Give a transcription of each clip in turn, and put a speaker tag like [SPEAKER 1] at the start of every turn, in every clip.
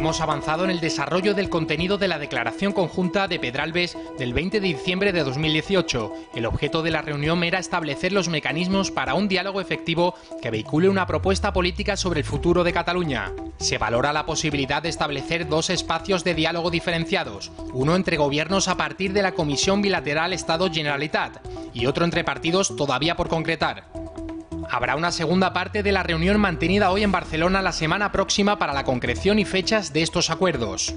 [SPEAKER 1] Hemos avanzado en el desarrollo del contenido de la declaración conjunta de Pedralbes del 20 de diciembre de 2018. El objeto de la reunión era establecer los mecanismos para un diálogo efectivo que vehicule una propuesta política sobre el futuro de Cataluña. Se valora la posibilidad de establecer dos espacios de diálogo diferenciados, uno entre gobiernos a partir de la Comisión Bilateral Estado-Generalitat y otro entre partidos todavía por concretar. Habrá una segunda parte de la reunión mantenida hoy en Barcelona la semana próxima para la concreción y fechas de estos acuerdos.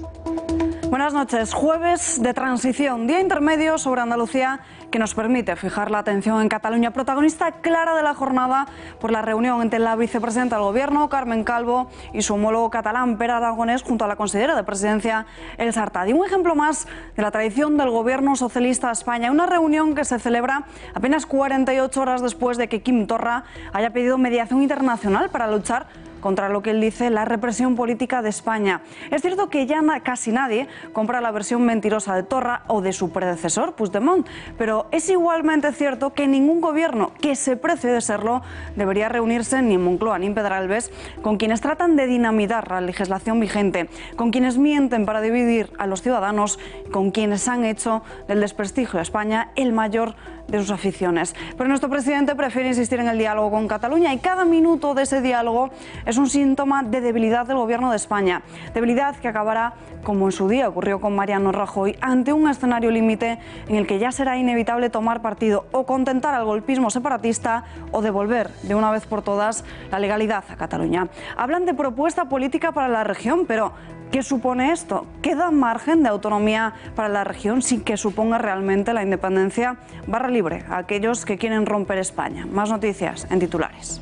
[SPEAKER 2] Buenas noches. Jueves de transición, día intermedio sobre Andalucía que nos permite fijar la atención en Cataluña, protagonista clara de la jornada por la reunión entre la vicepresidenta del Gobierno, Carmen Calvo, y su homólogo catalán, Pere Aragonès, junto a la consellera de Presidencia, Elsa Artadi. Un ejemplo más de la tradición del Gobierno socialista de España. Una reunión que se celebra apenas 48 horas después de que Quim Torra haya pedido mediación internacional para luchar contra lo que él dice la represión política de España. Es cierto que ya casi nadie compra la versión mentirosa de Torra o de su predecesor, Puigdemont, pero es igualmente cierto que ningún gobierno que se precie de serlo debería reunirse ni en Moncloa ni en Pedralbes con quienes tratan de dinamitar la legislación vigente, con quienes mienten para dividir a los ciudadanos, con quienes han hecho del desprestigio de España el mayor de sus aficiones. Pero nuestro presidente prefiere insistir en el diálogo con Cataluña y cada minuto de ese diálogo es un síntoma de debilidad del Gobierno de España. Debilidad que acabará, como en su día ocurrió con Mariano Rajoy, ante un escenario límite en el que ya será inevitable tomar partido o contentar al golpismo separatista o devolver de una vez por todas la legalidad a Cataluña. Hablan de propuesta política para la región, pero ¿qué supone esto? ¿Qué da margen de autonomía para la región sin que suponga realmente la independencia? Barra libre a aquellos que quieren romper España. Más noticias en titulares.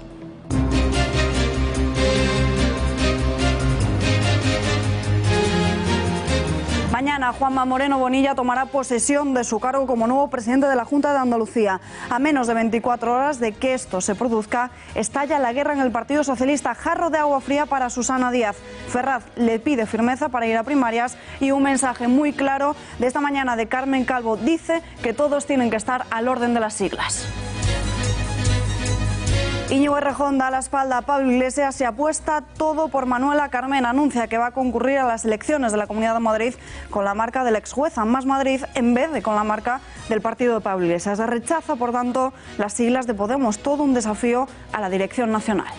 [SPEAKER 2] Mañana Juanma Moreno Bonilla tomará posesión de su cargo como nuevo presidente de la Junta de Andalucía. A menos de 24 horas de que esto se produzca, estalla la guerra en el Partido Socialista. Jarro de agua fría para Susana Díaz. Ferraz le pide firmeza para ir a primarias y un mensaje muy claro de esta mañana de Carmen Calvo. Dice que todos tienen que estar al orden de las siglas. Íñigo Errejón da la espalda a Pablo Iglesias y apuesta todo por Manuela Carmena. Anuncia que va a concurrir a las elecciones de la Comunidad de Madrid con la marca del ex jueza Más Madrid en vez de con la marca del partido de Pablo Iglesias. Rechaza, por tanto, las siglas de Podemos. Todo un desafío a la dirección nacional.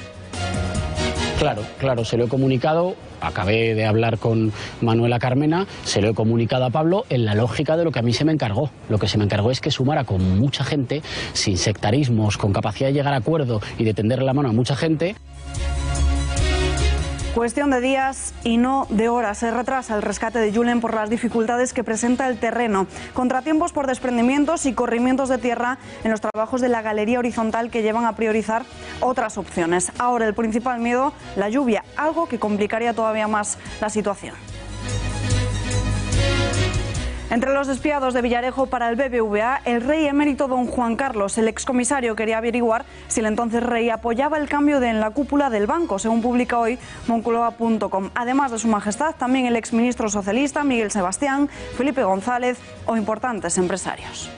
[SPEAKER 3] Claro, se lo he comunicado, acabé de hablar con Manuela Carmena, se lo he comunicado a Pablo en la lógica de lo que a mí se me encargó. Lo que se me encargó es que sumara con mucha gente, sin sectarismos, con capacidad de llegar a acuerdo y de tender la mano a mucha gente.
[SPEAKER 2] Cuestión de días y no de horas. Se retrasa el rescate de Julen por las dificultades que presenta el terreno. Contratiempos por desprendimientos y corrimientos de tierra en los trabajos de la galería horizontal que llevan a priorizar otras opciones. Ahora el principal miedo, la lluvia, algo que complicaría todavía más la situación. Entre los despiados de Villarejo para el BBVA, el rey emérito don Juan Carlos, el excomisario, quería averiguar si el entonces rey apoyaba el cambio en la cúpula del banco, según publica hoy Moncloa.com. Además de su majestad, también el exministro socialista Miguel Sebastián, Felipe González o importantes empresarios.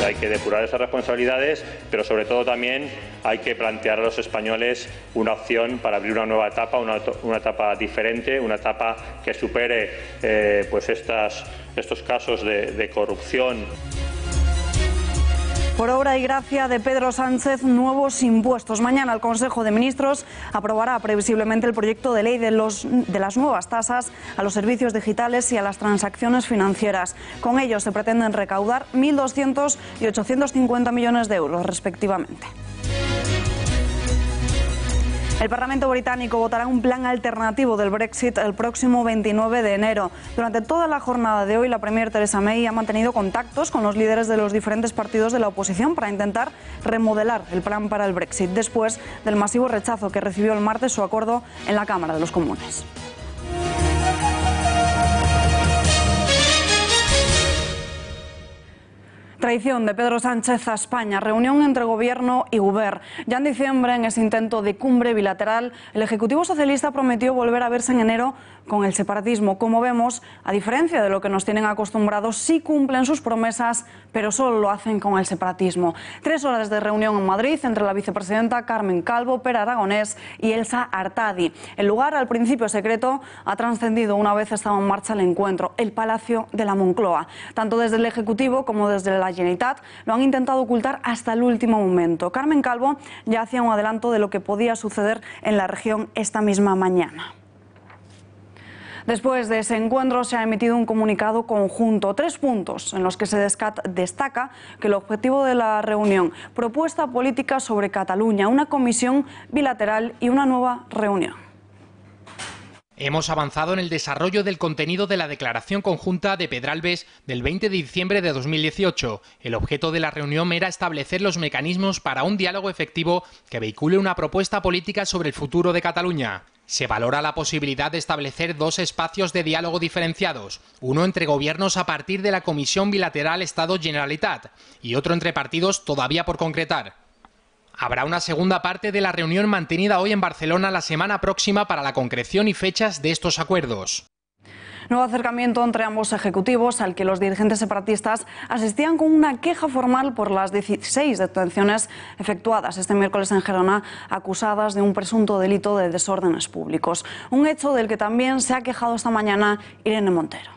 [SPEAKER 4] Hay que depurar esas responsabilidades, pero sobre todo también hay que plantear a los españoles una opción para abrir una nueva etapa, una etapa diferente, una etapa que supere estos casos de corrupción.
[SPEAKER 2] Por obra y gracia de Pedro Sánchez, nuevos impuestos. Mañana el Consejo de Ministros aprobará previsiblemente el proyecto de ley de las nuevas tasas a los servicios digitales y a las transacciones financieras. Con ello se pretenden recaudar 1.200 y 850 millones de euros, respectivamente. El Parlamento británico votará un plan alternativo del Brexit el próximo 29 de enero. Durante toda la jornada de hoy, la Premier Theresa May ha mantenido contactos con los líderes de los diferentes partidos de la oposición para intentar remodelar el plan para el Brexit, después del masivo rechazo que recibió el martes su acuerdo en la Cámara de los Comunes. Traición de Pedro Sánchez a España, reunión entre Gobierno y Govern. Ya en diciembre, en ese intento de cumbre bilateral, el Ejecutivo Socialista prometió volver a verse en enero con el separatismo. Como vemos, a diferencia de lo que nos tienen acostumbrados, sí cumplen sus promesas, pero solo lo hacen con el separatismo. 3 horas de reunión en Madrid entre la vicepresidenta Carmen Calvo, Pere Aragonés y Elsa Artadi. El lugar, al principio secreto, ha trascendido una vez estaba en marcha el encuentro, el Palacio de la Moncloa. Tanto desde el Ejecutivo como desde la Generalitat lo han intentado ocultar hasta el último momento. Carmen Calvo ya hacía un adelanto de lo que podía suceder en la región esta misma mañana. Después de ese encuentro se ha emitido un comunicado conjunto, 3 puntos en los que se destaca que el objetivo de la reunión, propuesta política sobre Cataluña, una comisión bilateral y una nueva reunión.
[SPEAKER 1] Hemos avanzado en el desarrollo del contenido de la declaración conjunta de Pedralbes del 20 de diciembre de 2018. El objeto de la reunión era establecer los mecanismos para un diálogo efectivo que vehicule una propuesta política sobre el futuro de Cataluña. Se valora la posibilidad de establecer 2 espacios de diálogo diferenciados, uno entre gobiernos a partir de la Comisión Bilateral Estado-Generalitat y otro entre partidos todavía por concretar. Habrá una segunda parte de la reunión mantenida hoy en Barcelona la semana próxima para la concreción y fechas de estos acuerdos.
[SPEAKER 2] Nuevo acercamiento entre ambos ejecutivos al que los dirigentes separatistas asistían con una queja formal por las 16 detenciones efectuadas este miércoles en Gerona acusadas de un presunto delito de desórdenes públicos. Un hecho del que también se ha quejado esta mañana Irene Montero.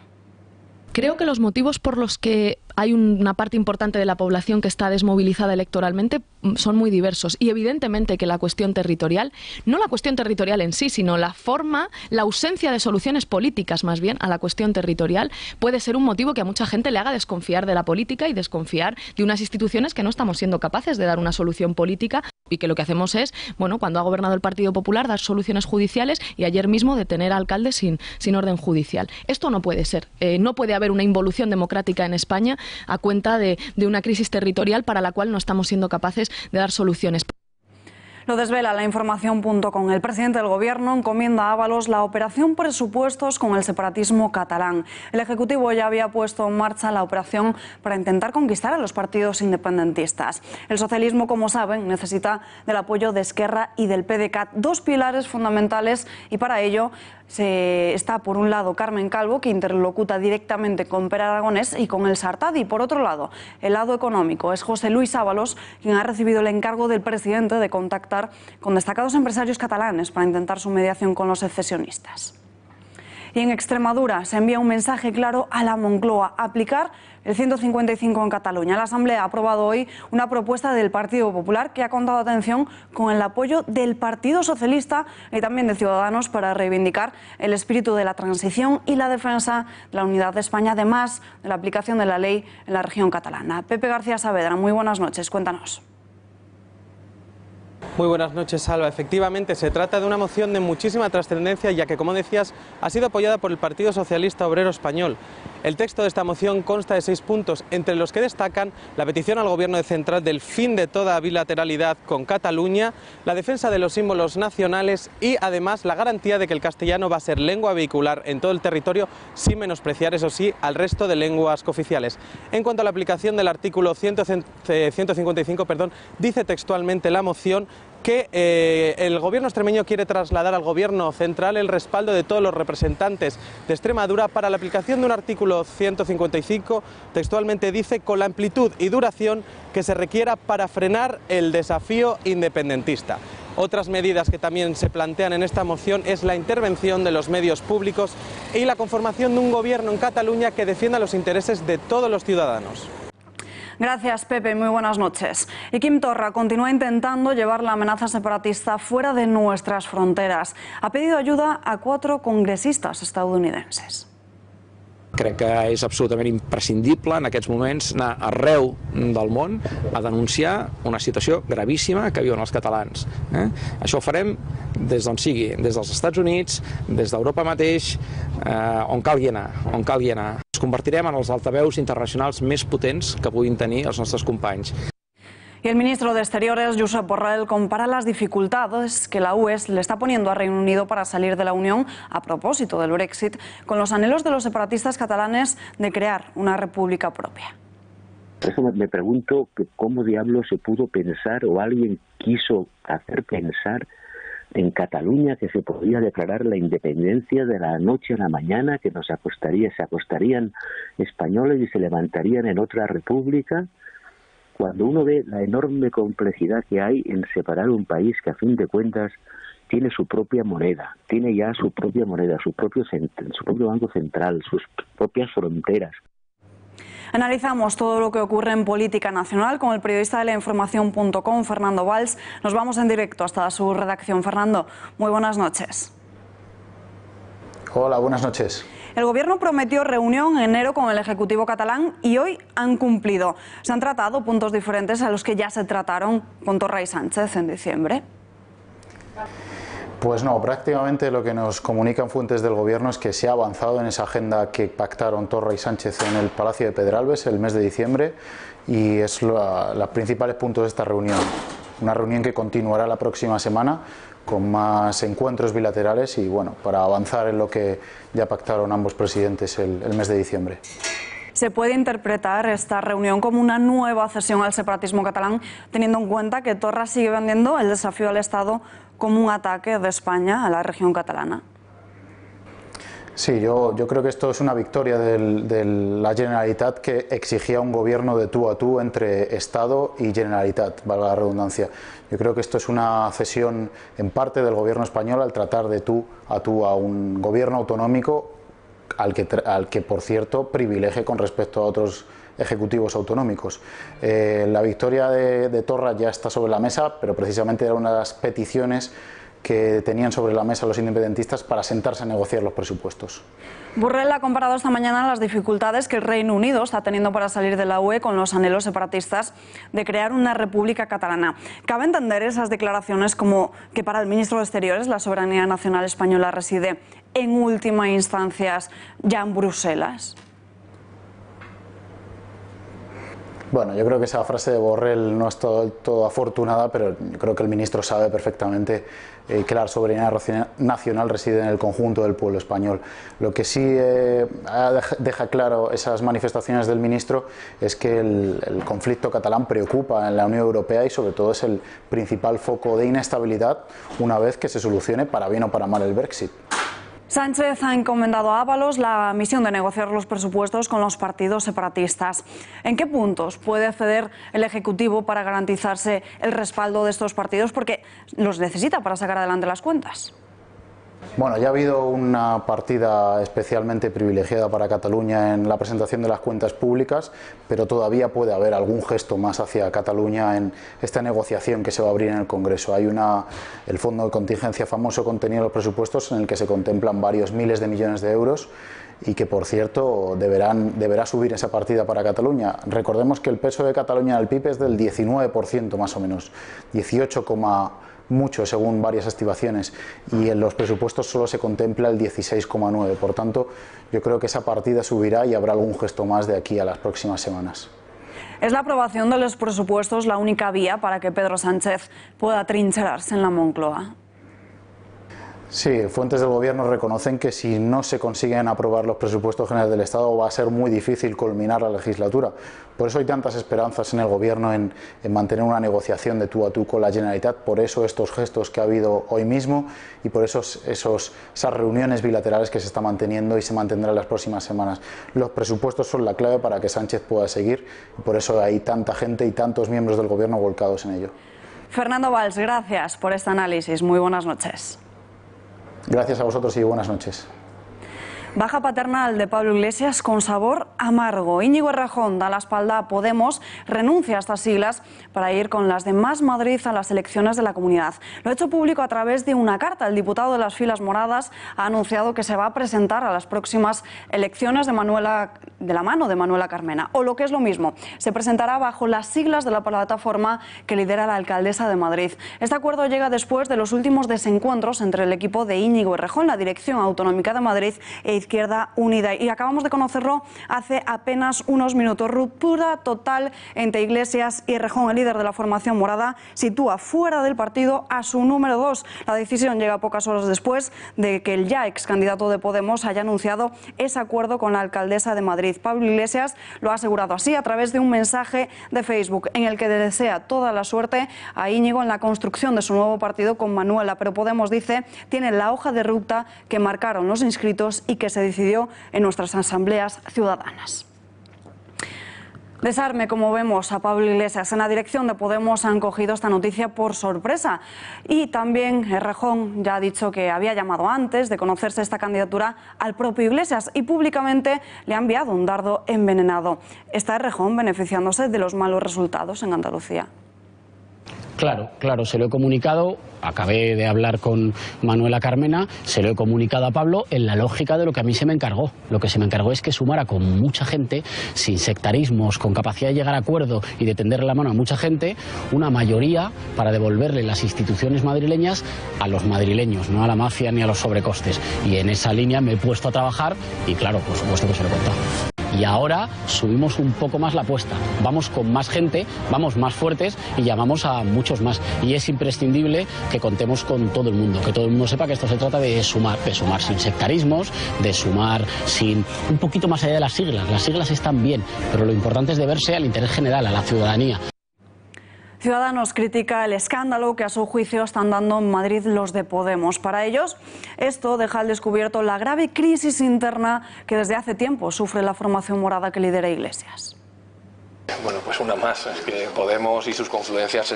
[SPEAKER 5] Creo que los motivos por los que hay una parte importante de la población que está desmovilizada electoralmente son muy diversos y evidentemente que la cuestión territorial, no la cuestión territorial en sí, sino la forma, la ausencia de soluciones políticas más bien a la cuestión territorial puede ser un motivo que a mucha gente le haga desconfiar de la política y desconfiar de unas instituciones que no estamos siendo capaces de dar una solución política y que lo que hacemos es, bueno, cuando ha gobernado el Partido Popular, dar soluciones judiciales y ayer mismo detener a alcaldes sin orden judicial. Esto no puede ser. No puede haber una involución democrática en España a cuenta de una crisis territorial para la cual no estamos siendo capaces de dar soluciones.
[SPEAKER 2] Lo desvela la información.com. El presidente del Gobierno encomienda a Ábalos la operación presupuestos con el separatismo catalán. El Ejecutivo ya había puesto en marcha la operación para intentar conquistar a los partidos independentistas. El socialismo, como saben, necesita del apoyo de Esquerra y del PDeCAT, 2 pilares fundamentales, y para ello está por un lado Carmen Calvo, que interlocuta directamente con Pere Aragonés y con Elsa Artadi, y por otro lado, el lado económico, es José Luis Ábalos, quien ha recibido el encargo del presidente de contactar con destacados empresarios catalanes para intentar su mediación con los secesionistas. Y en Extremadura se envía un mensaje claro a la Moncloa: aplicar el 155 en Cataluña. La Asamblea ha aprobado hoy una propuesta del Partido Popular que ha contado, atención, con el apoyo del Partido Socialista y también de Ciudadanos para reivindicar el espíritu de la transición y la defensa de la unidad de España, además de la aplicación de la ley en la región catalana. Pepe García Saavedra, muy buenas noches, cuéntanos.
[SPEAKER 6] Muy buenas noches, Salva. Efectivamente, se trata de una moción de muchísima trascendencia, ya que, como decías, ha sido apoyada por el Partido Socialista Obrero Español. El texto de esta moción consta de 6 puntos, entre los que destacan la petición al Gobierno central del fin de toda bilateralidad con Cataluña, la defensa de los símbolos nacionales y, además, la garantía de que el castellano va a ser lengua vehicular en todo el territorio, sin menospreciar, eso sí, al resto de lenguas cooficiales. En cuanto a la aplicación del artículo 155, dice textualmente la moción que el Gobierno extremeño quiere trasladar al Gobierno central el respaldo de todos los representantes de Extremadura para la aplicación de un artículo 155, textualmente dice, con la amplitud y duración que se requiera para frenar el desafío independentista. Otras medidas que también se plantean en esta moción es la intervención de los medios públicos y la conformación de un gobierno en Cataluña que defienda los intereses de todos los ciudadanos.
[SPEAKER 2] Gracias, Pepe. Muy buenas noches. Y Quim Torra continúa intentando llevar la amenaza separatista fuera de nuestras fronteras. Ha pedido ayuda a 4 congresistas estadounidenses.
[SPEAKER 7] Crec que és absolutament imprescindible en aquests moments anar arreu del món a denunciar una situació gravíssima que viuen els catalans. Això ho farem des d'on sigui, des dels Estats Units, des d'Europa mateix, on calgui anar, on calgui anar. Ens convertirem en els altaveus internacionals més potents que puguin tenir els nostres companys.
[SPEAKER 2] Y el ministro de Exteriores, Josep Borrell, compara las dificultades que la UE le está poniendo a Reino Unido para salir de la Unión a propósito del Brexit con los anhelos de los separatistas catalanes de crear una república propia.
[SPEAKER 8] Por eso me pregunto que cómo diablos se pudo pensar o alguien quiso hacer pensar en Cataluña que se podía declarar la independencia de la noche a la mañana, que se acostarían españoles y se levantarían en otra república, cuando uno ve la enorme complejidad que hay en separar un país que a fin de cuentas tiene su propia moneda, tiene ya su propia moneda, su propio banco central, sus propias fronteras.
[SPEAKER 2] Analizamos todo lo que ocurre en política nacional con el periodista de lainformación.com, Fernando Valls. Nos vamos en directo hasta su redacción. Fernando, muy buenas noches.
[SPEAKER 9] Hola, buenas noches.
[SPEAKER 2] El Gobierno prometió reunión en enero con el Ejecutivo catalán y hoy han cumplido. Se han tratado puntos diferentes a los que ya se trataron con Torra y Sánchez en diciembre.
[SPEAKER 9] Pues no, prácticamente lo que nos comunican fuentes del Gobierno es que se ha avanzado en esa agenda que pactaron Torra y Sánchez en el Palacio de Pedralbes el mes de diciembre y es los principales puntos de esta reunión. Una reunión que continuará la próxima semana con más encuentros bilaterales y bueno, para avanzar en lo que ya pactaron ambos presidentes el mes de diciembre.
[SPEAKER 2] ¿Se puede interpretar esta reunión como una nueva cesión al separatismo catalán, teniendo en cuenta que Torra sigue vendiendo el desafío al Estado como un ataque de España a la región catalana?
[SPEAKER 9] Sí, yo creo que esto es una victoria de la Generalitat, que exigía un gobierno de tú a tú entre Estado y Generalitat, valga la redundancia. Yo creo que esto es una cesión en parte del gobierno español al tratar de tú a un gobierno autonómico al que por cierto privilegie con respecto a otros ejecutivos autonómicos. La victoria de Torra ya está sobre la mesa, pero precisamente era una de las peticiones que tenían sobre la mesa los independentistas para sentarse a negociar los presupuestos.
[SPEAKER 2] Borrell ha comparado esta mañana las dificultades que el Reino Unido está teniendo para salir de la UE con los anhelos separatistas de crear una república catalana. ¿Cabe entender esas declaraciones como que para el ministro de Exteriores la soberanía nacional española reside en última instancia ya en Bruselas?
[SPEAKER 9] Bueno, yo creo que esa frase de Borrell no es todo afortunada, pero yo creo que el ministro sabe perfectamente que la soberanía nacional reside en el conjunto del pueblo español. Lo que sí deja claro esas manifestaciones del ministro es que el conflicto catalán preocupa en la Unión Europea y sobre todo es el principal foco de inestabilidad una vez que se solucione para bien o para mal el Brexit.
[SPEAKER 2] Sánchez ha encomendado a Ábalos la misión de negociar los presupuestos con los partidos separatistas. ¿En qué puntos puede ceder el Ejecutivo para garantizarse el respaldo de estos partidos? Porque los necesita para sacar adelante las cuentas.
[SPEAKER 9] Bueno, ya ha habido una partida especialmente privilegiada para Cataluña en la presentación de las cuentas públicas, pero todavía puede haber algún gesto más hacia Cataluña en esta negociación que se va a abrir en el Congreso. Hay el fondo de contingencia famoso contenido en los presupuestos en el que se contemplan varios miles de millones de euros y que, por cierto, deberá subir esa partida para Cataluña. Recordemos que el peso de Cataluña en el PIB es del 19% más o menos, 18, mucho según varias estimaciones, y en los presupuestos solo se contempla el 16,9. Por tanto, yo creo que esa partida subirá y habrá algún gesto más de aquí a las próximas semanas.
[SPEAKER 2] ¿Es la aprobación de los presupuestos la única vía para que Pedro Sánchez pueda trincherarse en la Moncloa?
[SPEAKER 9] Sí, fuentes del Gobierno reconocen que si no se consiguen aprobar los presupuestos generales del Estado va a ser muy difícil culminar la legislatura. Por eso hay tantas esperanzas en el Gobierno en mantener una negociación de tú a tú con la Generalitat, por eso estos gestos que ha habido hoy mismo y por eso esas reuniones bilaterales que se están manteniendo y se mantendrán en las próximas semanas. Los presupuestos son la clave para que Sánchez pueda seguir y por eso hay tanta gente y tantos miembros del Gobierno volcados en ello.
[SPEAKER 2] Fernando Valls, gracias por este análisis. Muy buenas noches.
[SPEAKER 9] Gracias a vosotros y buenas noches.
[SPEAKER 2] Baja paternal de Pablo Iglesias con sabor amargo. Íñigo Errejón da la espalda a Podemos, renuncia a estas siglas para ir con las de Más Madrid a las elecciones de la comunidad. Lo ha hecho público a través de una carta. El diputado de las filas moradas ha anunciado que se va a presentar a las próximas elecciones de la mano de Manuela Carmena. O lo que es lo mismo, se presentará bajo las siglas de la plataforma que lidera la alcaldesa de Madrid. Este acuerdo llega después de los últimos desencuentros entre el equipo de Íñigo Errejón, la Dirección Autonómica de Madrid e Izquierda Unida. Y acabamos de conocerlo hace apenas unos minutos. Ruptura total entre Iglesias y Errejón. El líder de la formación morada sitúa fuera del partido a su número 2. La decisión llega pocas horas después de que el ya ex candidato de Podemos haya anunciado ese acuerdo con la alcaldesa de Madrid. Pablo Iglesias lo ha asegurado así a través de un mensaje de Facebook en el que desea toda la suerte a Íñigo en la construcción de su nuevo partido con Manuela. Pero Podemos, dice, tiene la hoja de ruta que marcaron los inscritos y que se decidió en nuestras asambleas ciudadanas. Desarme, como vemos a Pablo Iglesias. En la dirección de Podemos han cogido esta noticia por sorpresa. Y también Errejón ya ha dicho que había llamado antes de conocerse esta candidatura al propio Iglesias y públicamente le ha enviado un dardo envenenado. ¿Está Errejón beneficiándose de los malos resultados en Andalucía?
[SPEAKER 3] Claro, se lo he comunicado, acabé de hablar con Manuela Carmena, se lo he comunicado a Pablo en la lógica de lo que a mí se me encargó. Lo que se me encargó es que sumara con mucha gente, sin sectarismos, con capacidad de llegar a acuerdo y de tenderle la mano a mucha gente, una mayoría para devolverle las instituciones madrileñas a los madrileños, no a la mafia ni a los sobrecostes. Y en esa línea me he puesto a trabajar y claro, por supuesto que se lo he contado. Y ahora subimos un poco más la apuesta, vamos con más gente, vamos más fuertes y llamamos a muchos más. Y es imprescindible que contemos con todo el mundo, que todo el mundo sepa que esto se trata de sumar sin sectarismos, de sumar sin un poquito más allá de las siglas. Las siglas están bien, pero lo importante es deberse al interés general, a la ciudadanía.
[SPEAKER 2] Ciudadanos critica el escándalo que a su juicio están dando en Madrid los de Podemos. Para ellos, esto deja al descubierto la grave crisis interna que desde hace tiempo sufre la formación morada que lidera Iglesias.
[SPEAKER 10] Bueno, pues una más. Es que Podemos y sus confluencias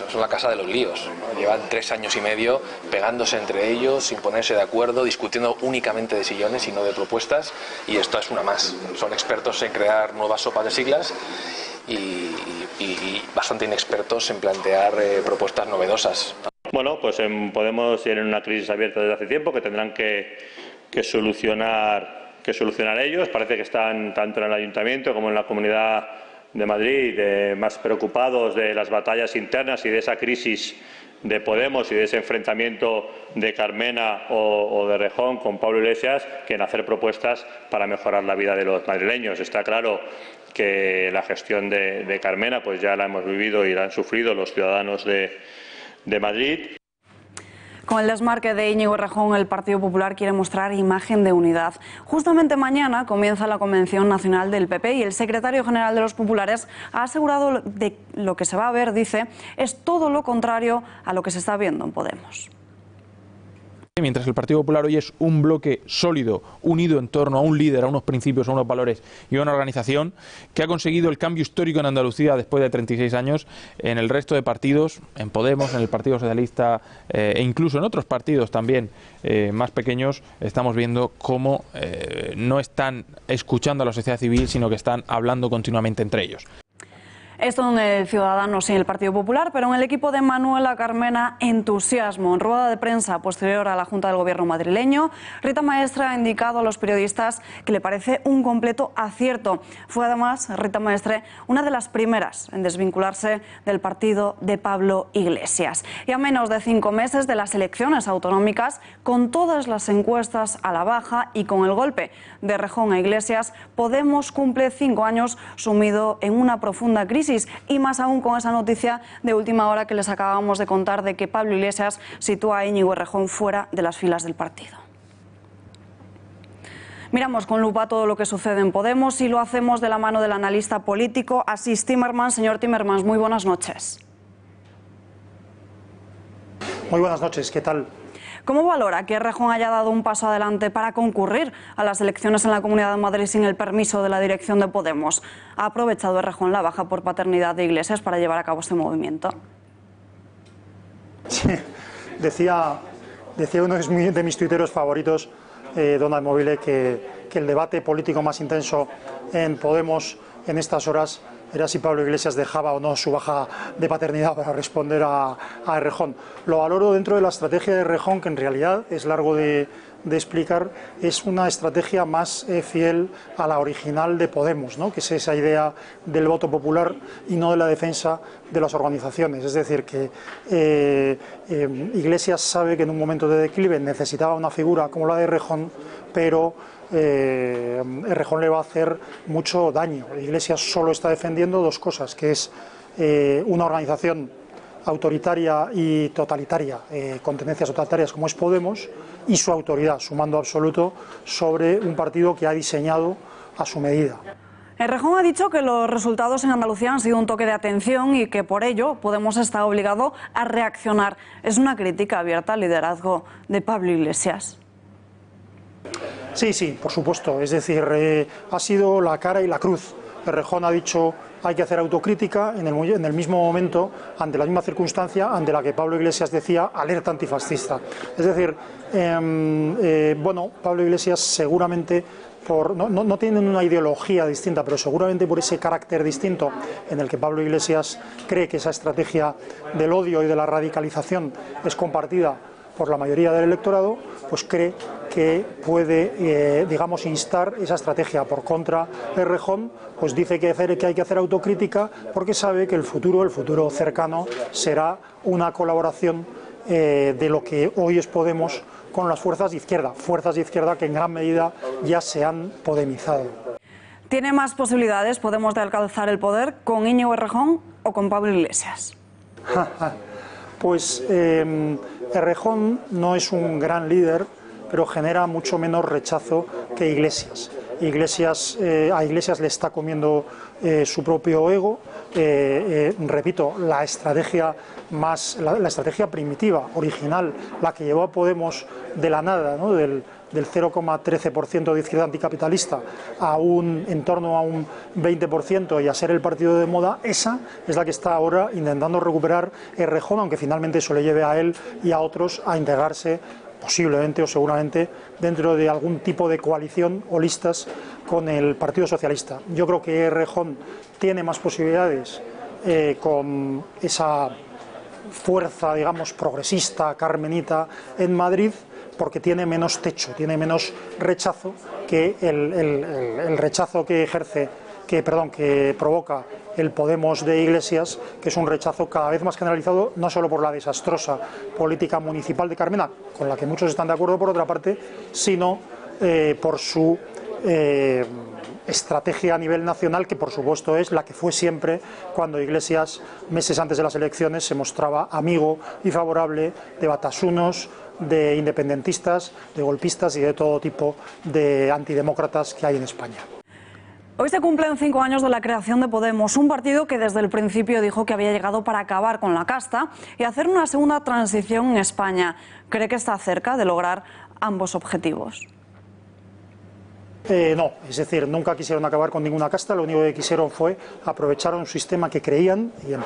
[SPEAKER 10] son la casa de los líos, ¿no? Llevan 3 años y medio pegándose entre ellos, sin ponerse de acuerdo, discutiendo únicamente de sillones y no de propuestas, y esto es una más. Son expertos en crear nuevas sopas de siglas y bastante inexpertos en plantear propuestas novedosas.
[SPEAKER 4] Bueno, pues Podemos tienen una crisis abierta desde hace tiempo que tendrán que solucionar ellos. Parece que están tanto en el Ayuntamiento como en la Comunidad de Madrid más preocupados de las batallas internas y de esa crisis de Podemos y de ese enfrentamiento de Carmena o de Errejón con Pablo Iglesias que en hacer propuestas para mejorar la vida de los madrileños. Está claro que la gestión de Carmena pues ya la hemos vivido y la han sufrido los ciudadanos de Madrid.
[SPEAKER 2] Con el desmarque de Íñigo Errejón, el Partido Popular quiere mostrar imagen de unidad. Justamente mañana comienza la Convención Nacional del PP y el secretario general de los populares ha asegurado de lo que se va a ver, dice, es todo lo contrario a lo que se está viendo en Podemos.
[SPEAKER 11] Mientras el Partido Popular hoy es un bloque sólido, unido en torno a un líder, a unos principios, a unos valores y a una organización que ha conseguido el cambio histórico en Andalucía después de 36 años, en el resto de partidos, en Podemos, en el Partido Socialista e incluso en otros partidos también más pequeños, estamos viendo cómo no están escuchando a la sociedad civil, sino que están hablando continuamente entre ellos.
[SPEAKER 2] Esto en el Ciudadanos y en el Partido Popular, pero en el equipo de Manuela Carmena, entusiasmo. En rueda de prensa posterior a la Junta del Gobierno madrileño, Rita Maestre ha indicado a los periodistas que le parece un completo acierto. Fue además, Rita Maestre, una de las primeras en desvincularse del partido de Pablo Iglesias. Y a menos de 5 meses de las elecciones autonómicas, con todas las encuestas a la baja y con el golpe de Errejón a Iglesias, Podemos cumple 5 años sumido en una profunda crisis. Y más aún con esa noticia de última hora que les acabamos de contar de que Pablo Iglesias sitúa a Íñigo Errejón fuera de las filas del partido. Miramos con lupa todo lo que sucede en Podemos y lo hacemos de la mano del analista político Asís Timmermans. Señor Timmermans, muy buenas noches.
[SPEAKER 12] Muy buenas noches, ¿qué tal?
[SPEAKER 2] ¿Cómo valora que Errejón haya dado un paso adelante para concurrir a las elecciones en la Comunidad de Madrid sin el permiso de la dirección de Podemos? ¿Ha aprovechado Errejón la baja por paternidad de Iglesias para llevar a cabo este movimiento?
[SPEAKER 12] Sí, decía uno de mis tuiteros favoritos, Donald Mobile, que el debate político más intenso en Podemos en estas horas era si Pablo Iglesias dejaba o no su baja de paternidad para responder a Errejón. Lo valoro dentro de la estrategia de Errejón, que en realidad es largo de explicar, es una estrategia más fiel a la original de Podemos, ¿no? Que es esa idea del voto popular y no de la defensa de las organizaciones. Es decir, que Iglesias sabe que en un momento de declive necesitaba una figura como la de Errejón, pero Errejón le va a hacer mucho daño. Iglesias solo está defendiendo dos cosas, que es una organización autoritaria y totalitaria, con tendencias totalitarias como es Podemos, y su autoridad, su mando absoluto sobre un partido que ha diseñado a su medida.
[SPEAKER 2] Errejón ha dicho que los resultados en Andalucía han sido un toque de atención y que por ello Podemos está obligado a reaccionar. Es una crítica abierta al liderazgo de Pablo Iglesias.
[SPEAKER 12] Sí, por supuesto. Es decir, ha sido la cara y la cruz. Errejón ha dicho hay que hacer autocrítica en el mismo momento, ante la misma circunstancia ante la que Pablo Iglesias decía alerta antifascista. Es decir, bueno, Pablo Iglesias seguramente no tienen una ideología distinta, pero seguramente por ese carácter distinto en el que Pablo Iglesias cree que esa estrategia del odio y de la radicalización es compartida por la mayoría del electorado, pues cree que puede, digamos, instar esa estrategia. Por contra, Errejón pues dice que hay que hacer autocrítica porque sabe que el futuro cercano será una colaboración de lo que hoy es Podemos con las fuerzas de izquierda que en gran medida ya se han podemizado.
[SPEAKER 2] ¿Tiene más posibilidades Podemos de alcanzar el poder con Íñigo Errejón o con Pablo Iglesias?
[SPEAKER 12] Pues Errejón no es un gran líder, pero genera mucho menos rechazo que Iglesias. A Iglesias le está comiendo su propio ego. Repito, la estrategia primitiva, original, la que llevó a Podemos de la nada, ¿no? del 0,13% de izquierda anticapitalista en torno a un 20% y a ser el partido de moda, esa es la que está ahora intentando recuperar Errejón, aunque finalmente eso le lleve a él y a otros a integrarse posiblemente o seguramente dentro de algún tipo de coalición o listas con el Partido Socialista. Yo creo que Errejón tiene más posibilidades con esa fuerza, digamos, progresista, carmenita en Madrid, porque tiene menos techo, tiene menos rechazo que el rechazo que provoca el Podemos de Iglesias, que es un rechazo cada vez más generalizado, no solo por la desastrosa política municipal de Carmena, con la que muchos están de acuerdo por otra parte, sino por su estrategia a nivel nacional, que por supuesto es la que fue siempre cuando Iglesias, meses antes de las elecciones, se mostraba amigo y favorable de batasunos, de independentistas, de golpistas y de todo tipo de antidemócratas que hay en España.
[SPEAKER 2] Hoy se cumplen 5 años de la creación de Podemos, un partido que desde el principio dijo que había llegado para acabar con la casta y hacer una segunda transición en España. ¿Cree que está cerca de lograr ambos objetivos?
[SPEAKER 12] No, es decir, nunca quisieron acabar con ninguna casta, lo único que quisieron fue aprovechar un sistema que creían, y en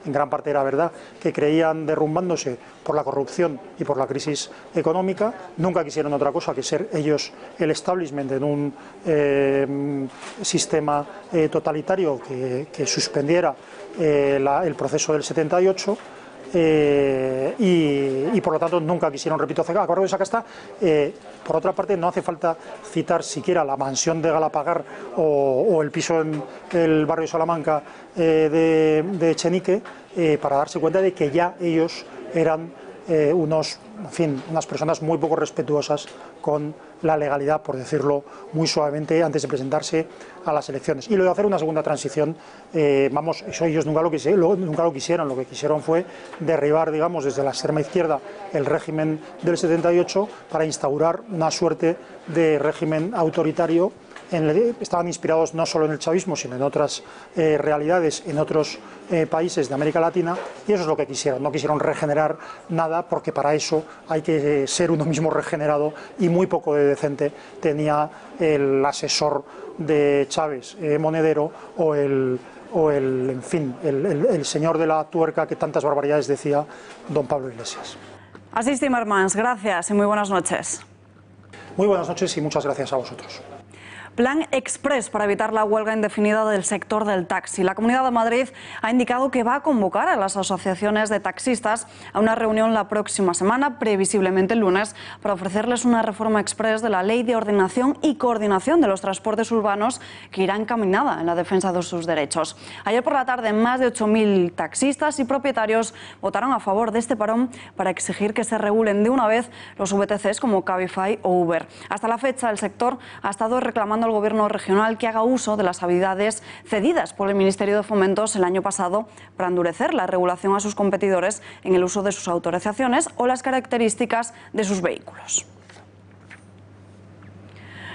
[SPEAKER 12] gran parte era verdad, que creían derrumbándose por la corrupción y por la crisis económica. Nunca quisieron otra cosa que ser ellos el establishment en un sistema totalitario que suspendiera el proceso del 78. Y por lo tanto nunca quisieron, repito, acabar con esa casta. Por otra parte, no hace falta citar siquiera la mansión de Galapagar o el piso en el barrio Salamanca de Echenique para darse cuenta de que ya ellos eran unas personas muy poco respetuosas con la legalidad, por decirlo muy suavemente, antes de presentarse a las elecciones. Y lo de hacer una segunda transición, eso ellos nunca lo quisieron. Lo que quisieron fue derribar, digamos, desde la extrema izquierda el régimen del 78 para instaurar una suerte de régimen autoritario. Estaban inspirados no solo en el chavismo, sino en otras realidades, en otros países de América Latina, y eso es lo que quisieron. No quisieron regenerar nada, porque para eso hay que ser uno mismo regenerado, y muy poco de decente tenía el asesor de Chávez, Monedero, o el señor de la tuerca que tantas barbaridades decía, don Pablo Iglesias.
[SPEAKER 2] Asís Timmermans, gracias y muy buenas noches.
[SPEAKER 12] Muy buenas noches y muchas gracias a vosotros.
[SPEAKER 2] Plan express para evitar la huelga indefinida del sector del taxi. La Comunidad de Madrid ha indicado que va a convocar a las asociaciones de taxistas a una reunión la próxima semana, previsiblemente el lunes, para ofrecerles una reforma express de la Ley de Ordenación y Coordinación de los Transportes Urbanos que irá encaminada en la defensa de sus derechos. Ayer por la tarde, más de 8.000 taxistas y propietarios votaron a favor de este parón para exigir que se regulen de una vez los VTCs como Cabify o Uber. Hasta la fecha, el sector ha estado reclamando al Gobierno regional que haga uso de las habilidades cedidas por el Ministerio de Fomentos el año pasado para endurecer la regulación a sus competidores en el uso de sus autorizaciones o las características de sus vehículos.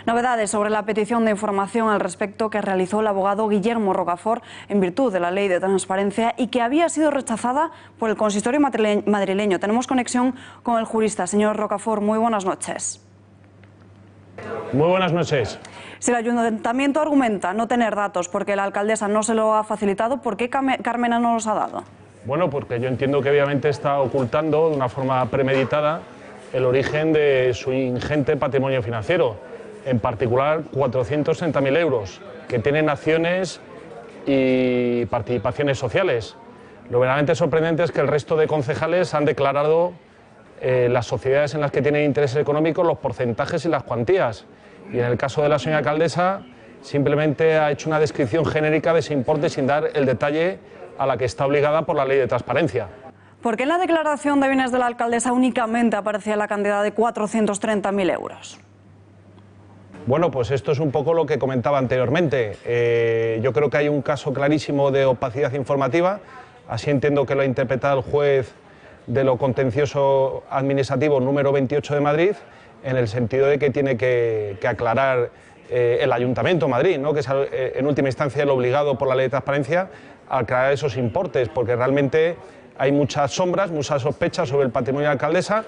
[SPEAKER 2] Novedades sobre la petición de información al respecto que realizó el abogado Guillermo Rocafort en virtud de la Ley de Transparencia y que había sido rechazada por el consistorio madrileño. Tenemos conexión con el jurista. Señor Rocafort, muy buenas noches.
[SPEAKER 13] Muy buenas noches.
[SPEAKER 2] Si el ayuntamiento argumenta no tener datos porque la alcaldesa no se lo ha facilitado, ¿por qué Carmena no los ha dado?
[SPEAKER 13] Bueno, porque yo entiendo que obviamente está ocultando de una forma premeditada el origen de su ingente patrimonio financiero, en particular 430.000 euros, que tienen acciones y participaciones sociales. Lo verdaderamente sorprendente es que el resto de concejales han declarado las sociedades en las que tienen intereses económicos, los porcentajes y las cuantías. Y en el caso de la señora alcaldesa, simplemente ha hecho una descripción genérica de ese importe sin dar el detalle a la que está obligada por la Ley de Transparencia.
[SPEAKER 2] ¿Por qué en la declaración de bienes de la alcaldesa únicamente aparecía la cantidad de 430.000 euros?
[SPEAKER 13] Bueno, pues esto es un poco lo que comentaba anteriormente. Yo creo que hay un caso clarísimo de opacidad informativa, así entiendo que lo ha interpretado el juez de lo contencioso administrativo número 28 de Madrid, en el sentido de que tiene que aclarar el Ayuntamiento de Madrid, ¿no? Que es en última instancia el obligado por la Ley de Transparencia a aclarar esos importes, porque realmente hay muchas sombras, muchas sospechas sobre el patrimonio de la alcaldesa.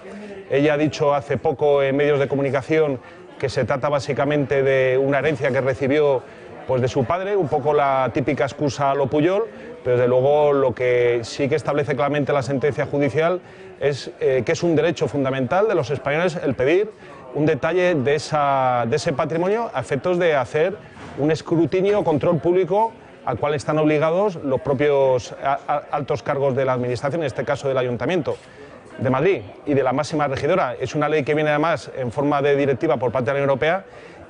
[SPEAKER 13] Ella ha dicho hace poco en medios de comunicación que se trata básicamente de una herencia que recibió pues de su padre, un poco la típica excusa a lo Pujol, pero desde luego lo que sí que establece claramente la sentencia judicial es que es un derecho fundamental de los españoles el pedir un detalle de ese patrimonio a efectos de hacer un escrutinio, control público al cual están obligados los propios altos cargos de la administración, en este caso del Ayuntamiento de Madrid y de la máxima regidora. Es una ley que viene además en forma de directiva por parte de la Unión Europea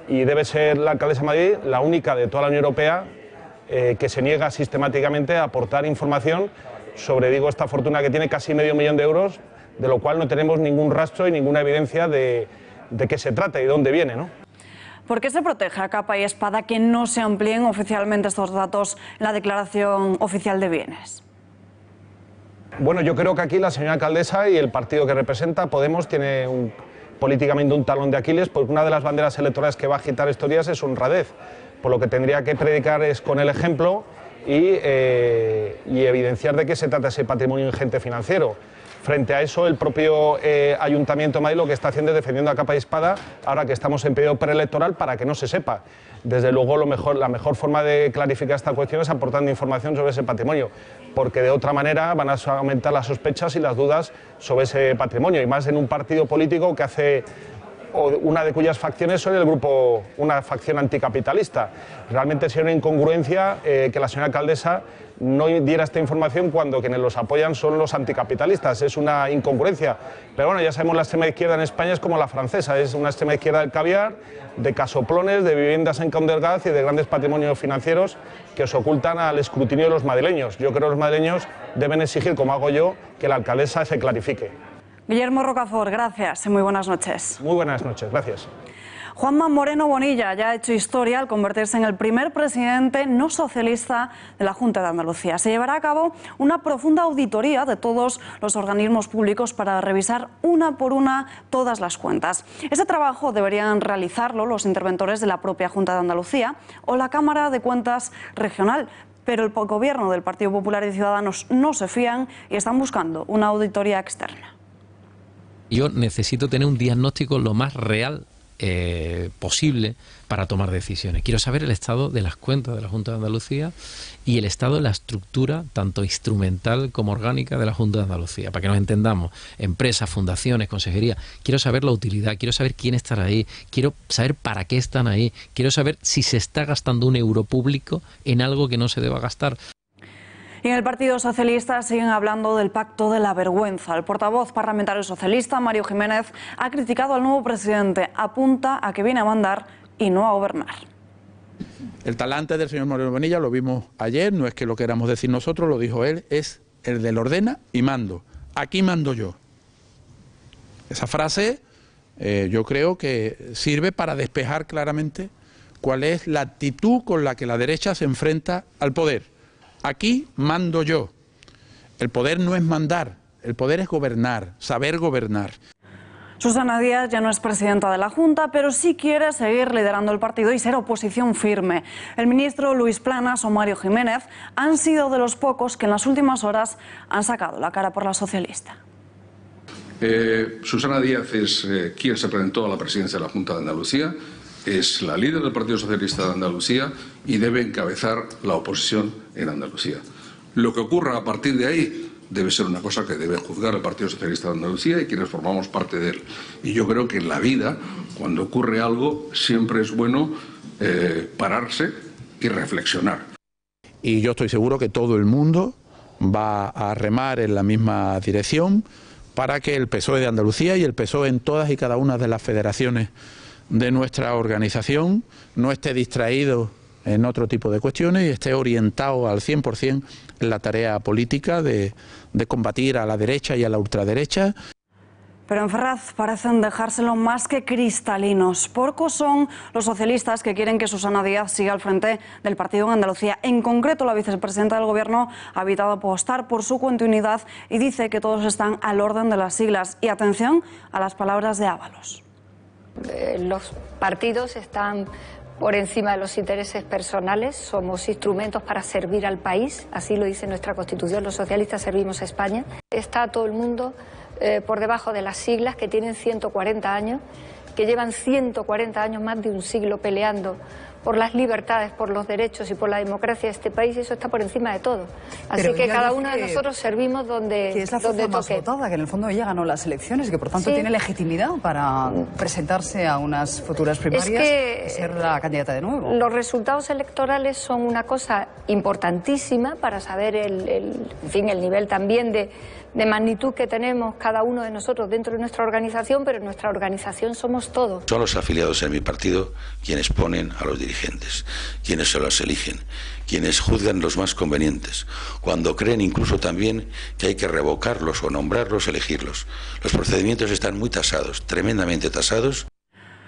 [SPEAKER 13] y debe ser la alcaldesa de Madrid la única de toda la Unión Europea que se niega sistemáticamente a aportar información sobre, esta fortuna que tiene casi medio millón de euros, de lo cual no tenemos ningún rastro y ninguna evidencia de qué se trata y de dónde viene, ¿no?
[SPEAKER 2] ¿Por qué se protege a capa y espada que no se amplíen oficialmente estos datos en la declaración oficial de bienes?
[SPEAKER 13] Bueno, yo creo que aquí la señora alcaldesa y el partido que representa, Podemos, tiene políticamente un talón de Aquiles, porque una de las banderas electorales que va a agitar estos días es honradez, por lo que tendría que predicar es con el ejemplo y evidenciar de qué se trata ese patrimonio ingente financiero. Frente a eso, el propio Ayuntamiento de Madrid lo que está haciendo es defendiendo a capa y espada, ahora que estamos en periodo preelectoral, para que no se sepa. Desde luego, la mejor forma de clarificar esta cuestión es aportando información sobre ese patrimonio, porque de otra manera van a aumentar las sospechas y las dudas sobre ese patrimonio, y más en un partido político que hace una de cuyas facciones son el grupo, una facción anticapitalista. Realmente sería una incongruencia que la señora alcaldesa no diera esta información cuando quienes los apoyan son los anticapitalistas. Es una incongruencia. Pero bueno, ya sabemos la extrema izquierda en España es como la francesa, es una extrema izquierda del caviar, de casoplones, de viviendas en Caundergaz y de grandes patrimonios financieros que os ocultan al escrutinio de los madrileños. Yo creo que los madrileños deben exigir, como hago yo, que la alcaldesa se clarifique.
[SPEAKER 2] Guillermo Rocafort, gracias y muy buenas noches.
[SPEAKER 13] Muy buenas noches, gracias.
[SPEAKER 2] Juanma Moreno Bonilla ya ha hecho historia al convertirse en el primer presidente no socialista de la Junta de Andalucía. Se llevará a cabo una profunda auditoría de todos los organismos públicos para revisar una por una todas las cuentas. Ese trabajo deberían realizarlo los interventores de la propia Junta de Andalucía o la Cámara de Cuentas Regional. Pero el gobierno del Partido Popular y Ciudadanos no se fían y están buscando una auditoría externa.
[SPEAKER 14] Yo necesito tener un diagnóstico lo más real posible para tomar decisiones. Quiero saber el estado de las cuentas de la Junta de Andalucía y el estado de la estructura, tanto instrumental como orgánica, de la Junta de Andalucía, para que nos entendamos. Empresas, fundaciones, consejería. Quiero saber la utilidad, quiero saber quién estará ahí, quiero saber para qué están ahí, quiero saber si se está gastando un euro público en algo que no se deba gastar.
[SPEAKER 2] Y en el Partido Socialista siguen hablando del pacto de la vergüenza. El portavoz parlamentario socialista, Mario Jiménez, ha criticado al nuevo presidente. Apunta a que viene a mandar y no a gobernar.
[SPEAKER 15] El talante del señor Moreno Bonilla lo vimos ayer, no es que lo queramos decir nosotros, lo dijo él, es el del ordena y mando. Aquí mando yo. Esa frase yo creo que sirve para despejar claramente cuál es la actitud con la que la derecha se enfrenta al poder. Aquí mando yo. El poder no es mandar, el poder es gobernar, saber gobernar.
[SPEAKER 2] Susana Díaz ya no es presidenta de la Junta, pero sí quiere seguir liderando el partido y ser oposición firme. El ministro Luis Planas o Mario Jiménez han sido de los pocos que en las últimas horas han sacado la cara por la socialista.
[SPEAKER 16] Susana Díaz es quien se presentó a la presidencia de la Junta de Andalucía, es la líder del Partido Socialista de Andalucía y debe encabezar la oposición en Andalucía. Lo que ocurra a partir de ahí debe ser una cosa que debe juzgar el Partido Socialista de Andalucía y quienes formamos parte de él. Y yo creo que en la vida, cuando ocurre algo, siempre es bueno pararse y reflexionar.
[SPEAKER 15] Y yo estoy seguro que todo el mundo va a remar en la misma dirección para que el PSOE de Andalucía y el PSOE en todas y cada una de las federaciones de nuestra organización no esté distraído en otro tipo de cuestiones y esté orientado al 100% en la tarea política de combatir a la derecha y a la ultraderecha.
[SPEAKER 2] Pero en Ferraz parecen dejárselo más que cristalinos. Pocos son los socialistas que quieren que Susana Díaz siga al frente del partido en Andalucía. En concreto, la vicepresidenta del Gobierno ha evitado apostar por su continuidad y dice que todos están al orden de las siglas. Y atención a las palabras de Ábalos.
[SPEAKER 17] Los partidos están por encima de los intereses personales, somos instrumentos para servir al país, así lo dice nuestra Constitución, los socialistas servimos a España. Está todo el mundo por debajo de las siglas que tienen 140 años, que llevan 140 años, más de un siglo peleando por las libertades, por los derechos y por la democracia de este país, y eso está por encima de todo. Así que cada uno de nosotros servimos donde
[SPEAKER 18] que es la fuerza más votada, que en el fondo ella ganó las elecciones y que por tanto tiene legitimidad para presentarse a unas futuras primarias y ser la candidata de nuevo.
[SPEAKER 17] Los resultados electorales son una cosa importantísima para saber el nivel también de magnitud que tenemos cada uno de nosotros dentro de nuestra organización, pero en nuestra organización somos todos.
[SPEAKER 19] Son los afiliados en mi partido quienes ponen a los dirigentes, quienes se los eligen, quienes juzgan los más convenientes, cuando creen incluso también que hay que revocarlos o nombrarlos, elegirlos. Los procedimientos están muy tasados, tremendamente tasados.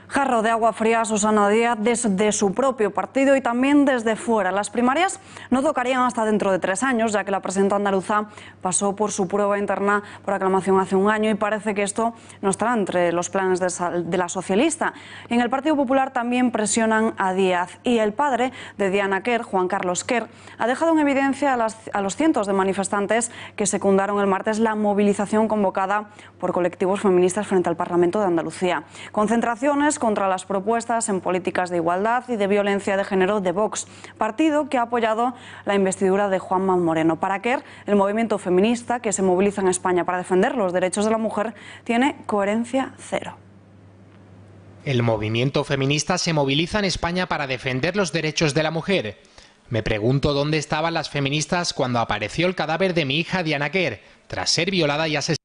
[SPEAKER 2] Jarro de agua fría a Susana Díaz desde su propio partido y también desde fuera. Las primarias no tocarían hasta dentro de 3 años, ya que la presidenta andaluza pasó por su prueba interna por aclamación hace un año y parece que esto no estará entre los planes de la socialista. En el Partido Popular también presionan a Díaz y el padre de Diana Quer, Juan Carlos Quer, ha dejado en evidencia a los cientos de manifestantes que secundaron el martes la movilización convocada por colectivos feministas frente al Parlamento de Andalucía. Concentraciones contra las propuestas en políticas de igualdad y de violencia de género de Vox, partido que ha apoyado la investidura de Juanma Moreno. Para Quer, el movimiento feminista que se moviliza en España para defender los derechos de la mujer tiene coherencia cero.
[SPEAKER 1] El movimiento feminista se moviliza en España para defender los derechos de la mujer. Me pregunto dónde estaban las feministas cuando apareció el cadáver de mi hija Diana Quer, tras ser violada y asesinada.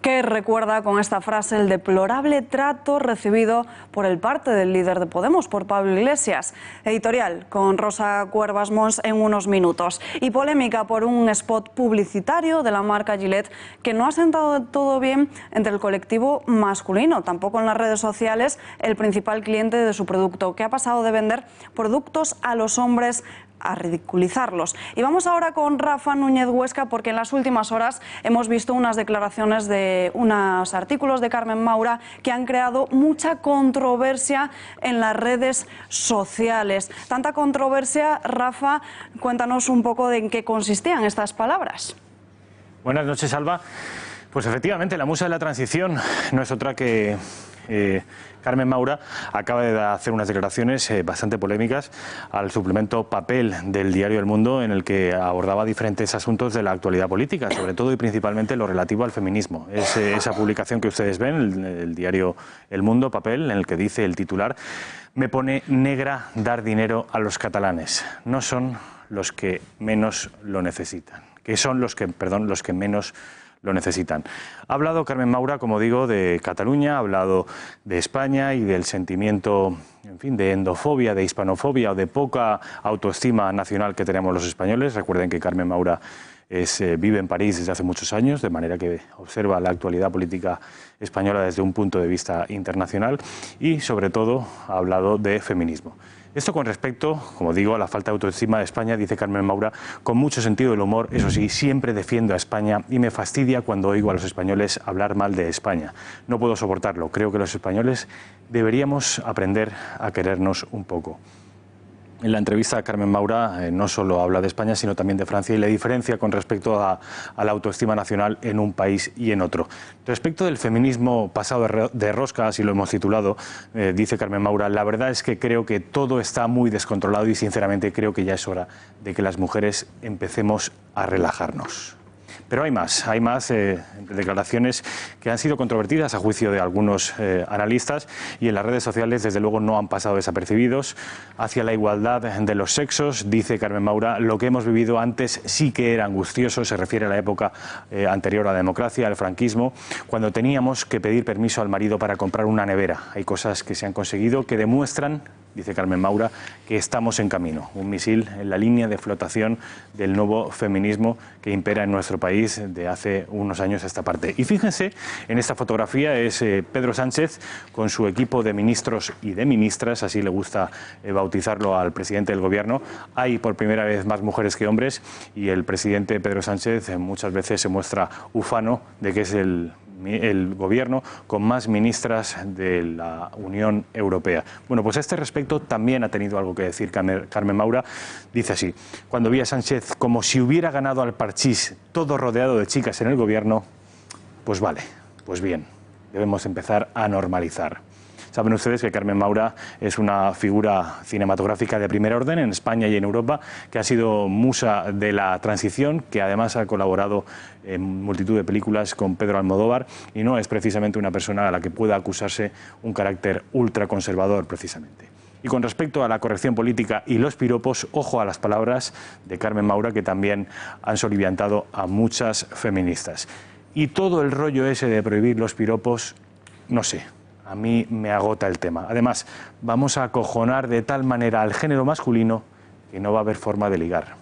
[SPEAKER 2] Que recuerda con esta frase el deplorable trato recibido por el parte del líder de Podemos, por Pablo Iglesias. Editorial con Rosa Cuervas Mons en unos minutos. Y polémica por un spot publicitario de la marca Gillette que no ha sentado del todo bien entre el colectivo masculino, tampoco en las redes sociales, el principal cliente de su producto, que ha pasado de vender productos a los hombres a ridiculizarlos. Y vamos ahora con Rafa Núñez Huesca, porque en las últimas horas hemos visto unas declaraciones de unos artículos de Carmen Maura que han creado mucha controversia en las redes sociales. Tanta controversia, Rafa, cuéntanos un poco de en qué consistían estas palabras.
[SPEAKER 20] Buenas noches, Alba. Pues efectivamente, la musa de la transición no es otra que Carmen Maura. Acaba de hacer unas declaraciones bastante polémicas al suplemento Papel del diario El Mundo, en el que abordaba diferentes asuntos de la actualidad política, sobre todo y principalmente lo relativo al feminismo. Es esa publicación que ustedes ven, el diario El Mundo, Papel, en el que dice el titular: me pone negra dar dinero a los catalanes. No son los que menos lo necesitan. Que son los que menos lo necesitan. Ha hablado Carmen Maura, como digo, de Cataluña, ha hablado de España y del sentimiento, en fin, de endofobia, de hispanofobia o de poca autoestima nacional que tenemos los españoles. Recuerden que Carmen Maura vive en París desde hace muchos años, de manera que observa la actualidad política española desde un punto de vista internacional y, sobre todo, ha hablado de feminismo. Esto con respecto, como digo, a la falta de autoestima de España, dice Carmen Maura, con mucho sentido del humor. Eso sí, siempre defiendo a España y me fastidia cuando oigo a los españoles hablar mal de España. No puedo soportarlo. Creo que los españoles deberíamos aprender a querernos un poco. En la entrevista, Carmen Maura no solo habla de España, sino también de Francia y la diferencia con respecto a la autoestima nacional en un país y en otro. Respecto del feminismo pasado de rosca, así lo hemos titulado, dice Carmen Maura, la verdad es que creo que todo está muy descontrolado y sinceramente creo que ya es hora de que las mujeres empecemos a relajarnos. Pero hay más declaraciones que han sido controvertidas a juicio de algunos analistas y en las redes sociales desde luego no han pasado desapercibidos. Hacia la igualdad de los sexos, dice Carmen Maura, lo que hemos vivido antes sí que era angustioso, se refiere a la época anterior a la democracia, al franquismo, cuando teníamos que pedir permiso al marido para comprar una nevera. Hay cosas que se han conseguido que demuestran, dice Carmen Maura, que estamos en camino. Un misil en la línea de flotación del nuevo feminismo que impera en nuestro país de hace unos años a esta parte. Y fíjense, en esta fotografía es Pedro Sánchez con su equipo de ministros y de ministras, así le gusta bautizarlo al presidente del gobierno. Hay por primera vez más mujeres que hombres y el presidente Pedro Sánchez muchas veces se muestra ufano de que es el gobierno con más ministras de la Unión Europea. Bueno, pues a este respecto también ha tenido algo que decir Carmen Maura. Dice así: cuando vi a Sánchez como si hubiera ganado al parchís, todo rodeado de chicas en el gobierno, pues vale, pues bien, debemos empezar a normalizar. Saben ustedes que Carmen Maura es una figura cinematográfica de primer orden en España y en Europa, que ha sido musa de la transición, que además ha colaborado en multitud de películas con Pedro Almodóvar y no es precisamente una persona a la que pueda acusarse un carácter ultraconservador precisamente. Y con respecto a la corrección política y los piropos, ojo a las palabras de Carmen Maura, que también han soliviantado a muchas feministas. Y todo el rollo ese de prohibir los piropos, no sé. A mí me agota el tema. Además, vamos a acojonar de tal manera al género masculino que no va a haber forma de ligar.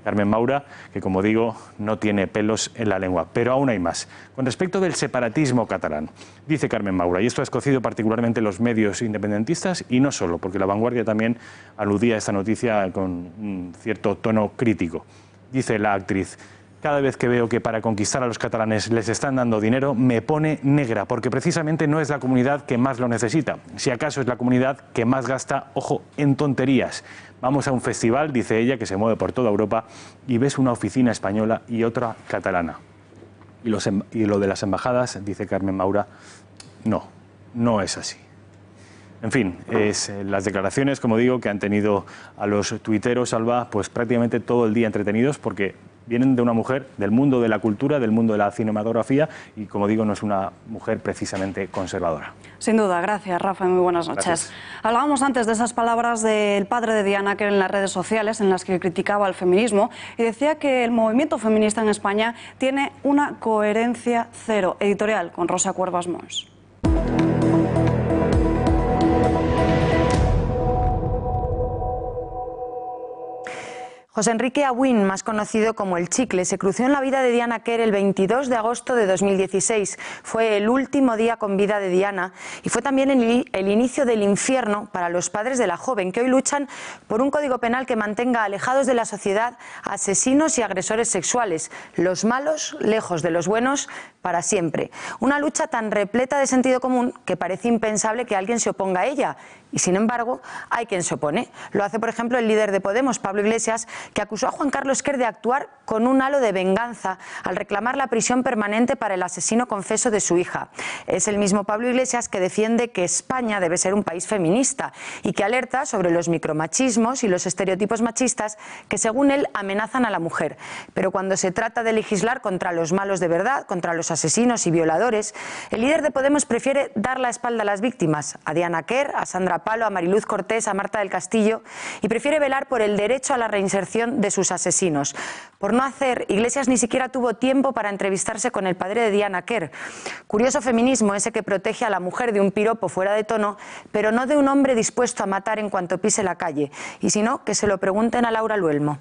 [SPEAKER 20] Carmen Maura, que como digo, no tiene pelos en la lengua. Pero aún hay más. Con respecto del separatismo catalán, dice Carmen Maura, y esto ha escocido particularmente los medios independentistas y no solo, porque La Vanguardia también aludía a esta noticia con un cierto tono crítico. Dice la actriz: cada vez que veo que para conquistar a los catalanes les están dando dinero, me pone negra, porque precisamente no es la comunidad que más lo necesita. Si acaso es la comunidad que más gasta, ojo, en tonterías. Vamos a un festival, dice ella, que se mueve por toda Europa, y ves una oficina española y otra catalana. Y lo de las embajadas, dice Carmen Maura, no es así. En fin, las declaraciones, como digo, que han tenido a los tuiteros, Alba, pues prácticamente todo el día entretenidos, porque vienen de una mujer del mundo de la cultura, del mundo de la cinematografía y, como digo, no es una mujer precisamente conservadora.
[SPEAKER 2] Sin duda, gracias Rafa y muy buenas noches. Gracias. Hablábamos antes de esas palabras del padre de Diana, que en las redes sociales en las que criticaba el feminismo y decía que el movimiento feminista en España tiene una coherencia cero. Editorial con Rosa Cuervas Mons.
[SPEAKER 21] José Enrique Abuin, más conocido como El Chicle, se cruzó en la vida de Diana Quer el 22 de agosto de 2016. Fue el último día con vida de Diana y fue también el inicio del infierno para los padres de la joven, que hoy luchan por un código penal que mantenga alejados de la sociedad a asesinos y agresores sexuales, los malos lejos de los buenos para siempre. Una lucha tan repleta de sentido común que parece impensable que alguien se oponga a ella. Y sin embargo, hay quien se opone. Lo hace, por ejemplo, el líder de Podemos, Pablo Iglesias, que acusó a Juan Carlos Quer de actuar con un halo de venganza al reclamar la prisión permanente para el asesino confeso de su hija. Es el mismo Pablo Iglesias que defiende que España debe ser un país feminista y que alerta sobre los micromachismos y los estereotipos machistas que, según él, amenazan a la mujer. Pero cuando se trata de legislar contra los malos de verdad, contra los asesinos y violadores, el líder de Podemos prefiere dar la espalda a las víctimas, a Diana Quer, a Sandra Palo, a Mariluz Cortés, a Marta del Castillo, y prefiere velar por el derecho a la reinserción de sus asesinos. Por no hacer, Iglesias ni siquiera tuvo tiempo para entrevistarse con el padre de Diana Quer. Curioso feminismo ese que protege a la mujer de un piropo fuera de tono, pero no de un hombre dispuesto a matar en cuanto pise la calle. Y si no, que se lo pregunten a Laura Luelmo.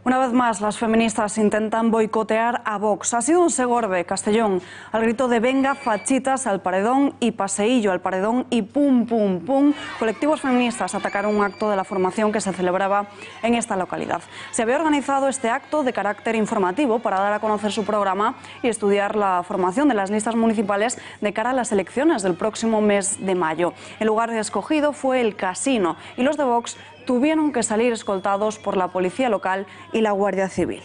[SPEAKER 2] Una vez más, las feministas intentan boicotear a Vox. Ha sido un Segorbe, Castellón, al grito de venga, fachitas al paredón y paseillo al paredón y pum, pum, pum. Colectivos feministas atacaron un acto de la formación que se celebraba en esta localidad. Se había organizado este acto de carácter informativo para dar a conocer su programa y estudiar la formación de las listas municipales de cara a las elecciones del próximo mes de mayo. El lugar escogido fue el Casino y los de Vox tuvieron que salir escoltados por la policía local y la Guardia Civil.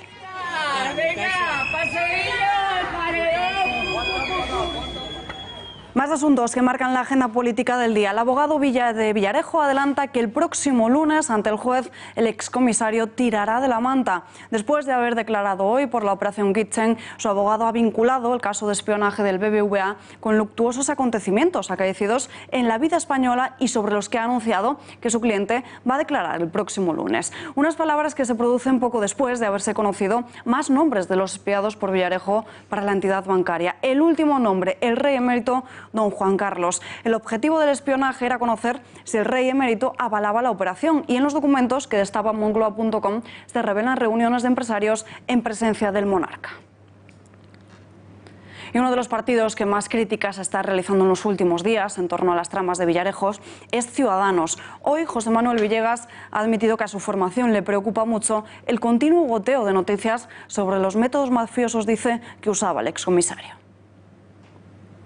[SPEAKER 2] Más asuntos que marcan la agenda política del día. El abogado de Villarejo adelanta que el próximo lunes, ante el juez, el excomisario tirará de la manta. Después de haber declarado hoy por la operación Kitchen, su abogado ha vinculado el caso de espionaje del BBVA con luctuosos acontecimientos acaecidos en la vida española y sobre los que ha anunciado que su cliente va a declarar el próximo lunes. Unas palabras que se producen poco después de haberse conocido más nombres de los espiados por Villarejo para la entidad bancaria. El último nombre, el rey emérito don Juan Carlos. El objetivo del espionaje era conocer si el rey emérito avalaba la operación y en los documentos que destapa Moncloa.com se revelan reuniones de empresarios en presencia del monarca. Y uno de los partidos que más críticas está realizando en los últimos días en torno a las tramas de Villarejos es Ciudadanos. Hoy José Manuel Villegas ha admitido que a su formación le preocupa mucho el continuo goteo de noticias sobre los métodos mafiosos, dice, que usaba el excomisario.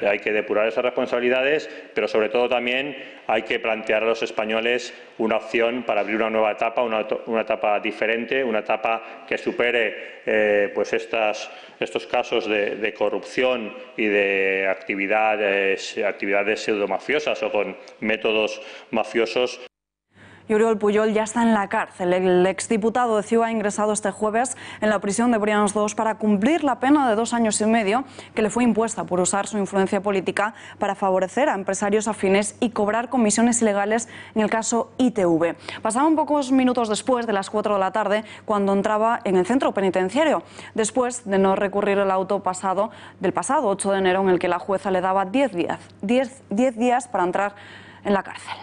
[SPEAKER 4] Hay que depurar esas responsabilidades, pero sobre todo también hay que plantear a los españoles una opción para abrir una nueva etapa, una etapa diferente, una etapa que supere pues estos casos de corrupción y de actividades pseudomafiosas o con métodos mafiosos.
[SPEAKER 2] Y Oriol Pujol ya está en la cárcel. El exdiputado de CiU ha ingresado este jueves en la prisión de Brians 2 para cumplir la pena de 2 años y medio que le fue impuesta por usar su influencia política para favorecer a empresarios afines y cobrar comisiones ilegales en el caso ITV. Pasaban pocos minutos después de las 4 de la tarde cuando entraba en el centro penitenciario, después de no recurrir el auto del pasado 8 de enero en el que la jueza le daba 10 días para entrar en la cárcel.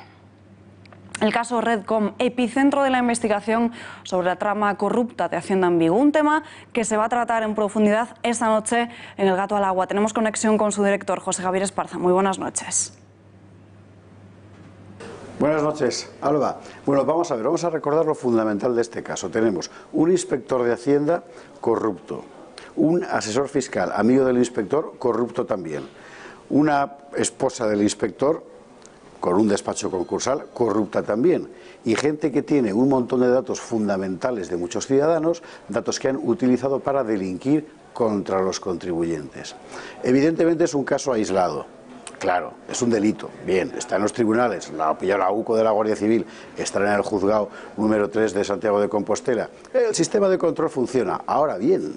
[SPEAKER 2] El caso Redcom, epicentro de la investigación sobre la trama corrupta de Hacienda en Vigo, un tema que se va a tratar en profundidad esta noche en El Gato al Agua. Tenemos conexión con su director, José Javier Esparza. Muy buenas noches.
[SPEAKER 5] Buenas noches, Alba. Bueno, vamos a recordar lo fundamental de este caso. Tenemos un inspector de Hacienda corrupto, un asesor fiscal, amigo del inspector, corrupto también, una esposa del inspector con un despacho concursal, corrupta también, y gente que tiene un montón de datos fundamentales de muchos ciudadanos, datos que han utilizado para delinquir contra los contribuyentes. Evidentemente es un caso aislado, claro, es un delito, bien, está en los tribunales, la ha pillado la UCO de la Guardia Civil, estará en el juzgado número 3 de Santiago de Compostela. El sistema de control funciona. Ahora bien,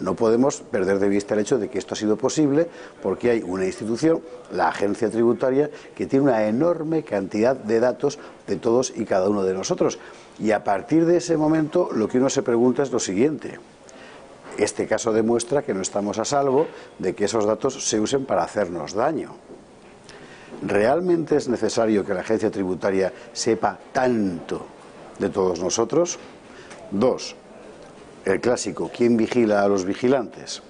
[SPEAKER 5] no podemos perder de vista el hecho de que esto ha sido posible porque hay una institución, la Agencia Tributaria, que tiene una enorme cantidad de datos de todos y cada uno de nosotros. Y a partir de ese momento lo que uno se pregunta es lo siguiente. Este caso demuestra que no estamos a salvo de que esos datos se usen para hacernos daño. ¿Realmente es necesario que la Agencia Tributaria sepa tanto de todos nosotros? 2. El clásico, ¿quién vigila a los vigilantes?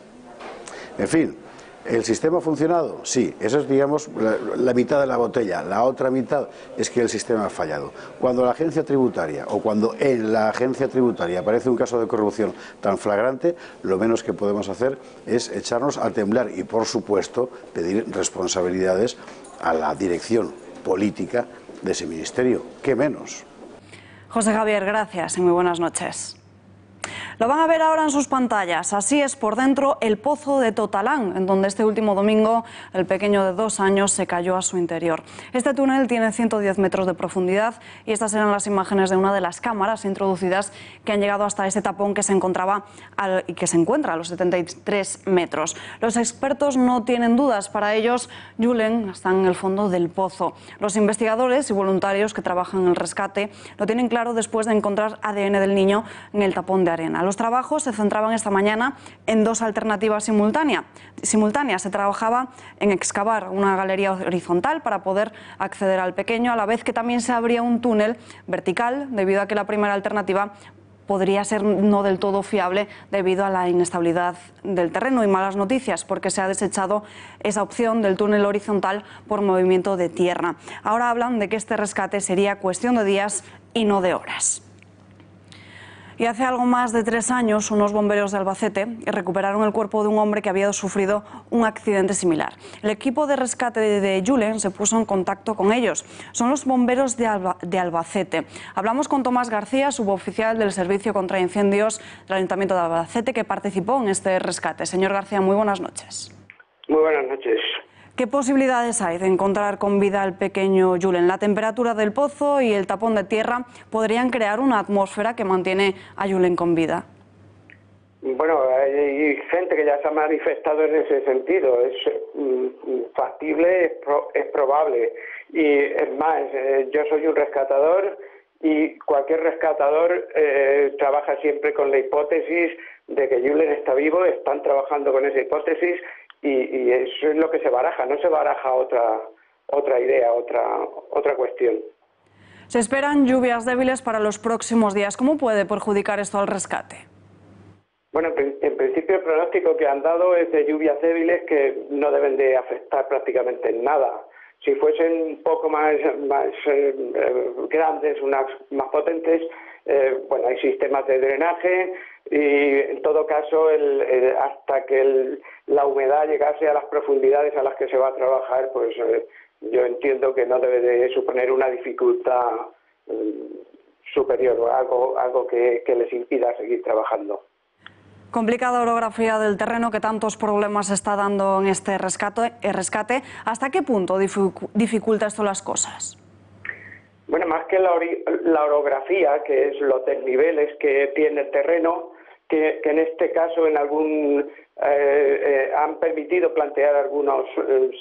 [SPEAKER 5] En fin, ¿el sistema ha funcionado? Sí, eso es, digamos, la mitad de la botella. La otra mitad es que el sistema ha fallado. Cuando la agencia tributaria o cuando en la agencia tributaria aparece un caso de corrupción tan flagrante, lo menos que podemos hacer es echarnos a temblar y, por supuesto, pedir responsabilidades a la dirección política de ese ministerio. ¿Qué menos?
[SPEAKER 2] José Javier, gracias y muy buenas noches. Lo van a ver ahora en sus pantallas. Así es por dentro el pozo de Totalán, en donde este último domingo el pequeño de 2 años se cayó a su interior. Este túnel tiene 110 metros de profundidad y estas eran las imágenes de una de las cámaras introducidas que han llegado hasta ese tapón que se encontraba y que se encuentra a los 73 metros. Los expertos no tienen dudas. Para ellos, Julen está en el fondo del pozo. Los investigadores y voluntarios que trabajan en el rescate lo tienen claro después de encontrar ADN del niño en el tapón de arena. Los trabajos se centraban esta mañana en 2 alternativas simultáneas. Se trabajaba en excavar una galería horizontal para poder acceder al pequeño, a la vez que también se abría un túnel vertical, debido a que la primera alternativa podría ser no del todo fiable debido a la inestabilidad del terreno. Y malas noticias, porque se ha desechado esa opción del túnel horizontal por movimiento de tierra. Ahora hablan de que este rescate sería cuestión de días y no de horas. Y hace algo más de 3 años, unos bomberos de Albacete recuperaron el cuerpo de un hombre que había sufrido un accidente similar. El equipo de rescate de Julen se puso en contacto con ellos. Son los bomberos de Albacete. Hablamos con Tomás García, suboficial del Servicio contra Incendios del Ayuntamiento de Albacete, que participó en este rescate. Señor García, muy buenas noches.
[SPEAKER 6] Muy buenas noches.
[SPEAKER 2] ¿Qué posibilidades hay de encontrar con vida al pequeño Julen? La temperatura del pozo y el tapón de tierra podrían crear una atmósfera que mantiene a Julen con vida.
[SPEAKER 6] Bueno, hay gente que ya se ha manifestado en ese sentido. Es factible, es probable. Y es más, yo soy un rescatador y cualquier rescatador trabaja siempre con la hipótesis de que Julen está vivo. Están trabajando con esa hipótesis. Y eso es lo que se baraja, no se baraja otra idea, otra cuestión.
[SPEAKER 2] Se esperan lluvias débiles para los próximos días. ¿Cómo puede perjudicar esto al rescate?
[SPEAKER 6] Bueno, en principio el pronóstico que han dado es de lluvias débiles que no deben de afectar prácticamente en nada. Si fuesen un poco más grandes, más potentes, bueno, hay sistemas de drenaje y en todo caso hasta que la humedad llegase a las profundidades a las que se va a trabajar, pues yo entiendo que no debe de suponer una dificultad superior o algo que les impida seguir trabajando.
[SPEAKER 2] Complicada orografía del terreno que tantos problemas está dando en este rescate. ¿Hasta qué punto dificulta esto las cosas?
[SPEAKER 6] Bueno, más que la orografía, que es los desniveles que tiene el terreno, que en este caso han permitido plantear algunos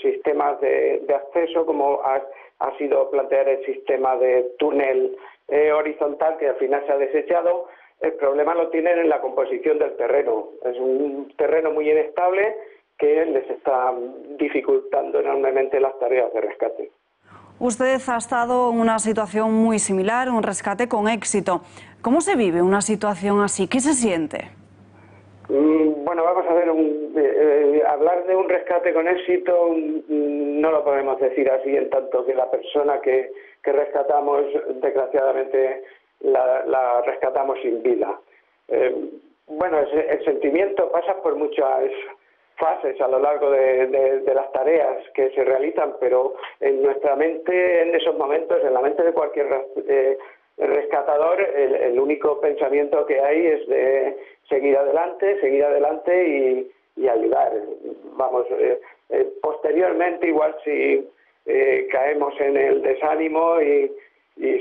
[SPEAKER 6] sistemas de acceso, como ha sido plantear el sistema de túnel horizontal, que al final se ha desechado. El problema lo tienen en la composición del terreno. Es un terreno muy inestable que les está dificultando enormemente las tareas de rescate.
[SPEAKER 2] Usted ha estado en una situación muy similar, un rescate con éxito. ¿Cómo se vive una situación así? ¿Qué se siente?
[SPEAKER 6] Bueno, vamos a ver, hablar de un rescate con éxito no lo podemos decir así, en tanto que la persona que rescatamos, desgraciadamente, la rescatamos sin vida. Bueno, el sentimiento pasa por muchas fases a lo largo de las tareas que se realizan, pero en nuestra mente, en esos momentos, en la mente de cualquier rescatador, el único pensamiento que hay es de seguir adelante y ayudar. Vamos, posteriormente, igual si caemos en el desánimo y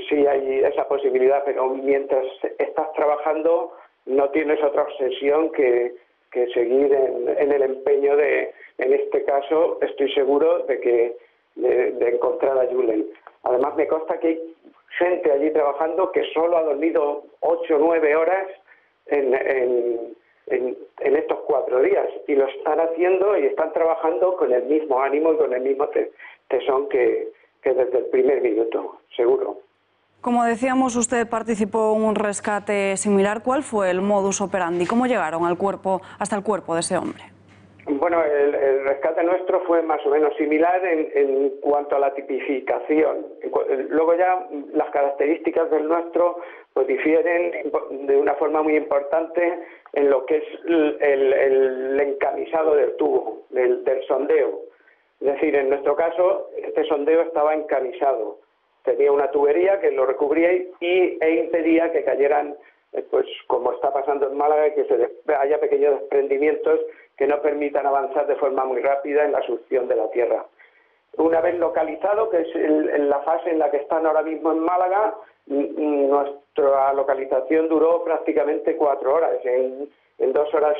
[SPEAKER 6] sí hay esa posibilidad, pero mientras estás trabajando no tienes otra obsesión que seguir en el empeño en este caso, estoy seguro de encontrar a Julen. Además me consta que hay gente allí trabajando que solo ha dormido 8 o 9 horas en estos 4 días, y lo están haciendo y están trabajando con el mismo ánimo y con el mismo tesón que desde el primer minuto, seguro.
[SPEAKER 2] Como decíamos, usted participó en un rescate similar. ¿Cuál fue el modus operandi? ¿Cómo llegaron hasta el cuerpo de ese hombre?
[SPEAKER 6] Bueno, el rescate nuestro fue más o menos similar en cuanto a la tipificación. Luego ya las características del nuestro pues difieren de una forma muy importante en lo que es el encamisado del tubo, del sondeo. Es decir, en nuestro caso, este sondeo estaba encamisado. tenía una tubería que lo recubría e impedía que cayeran, pues como está pasando en Málaga, que haya pequeños desprendimientos que no permitan avanzar de forma muy rápida en la succión de la tierra. Una vez localizado, que es en la fase en la que están ahora mismo en Málaga, nuestra localización duró prácticamente 4 horas. En 2 horas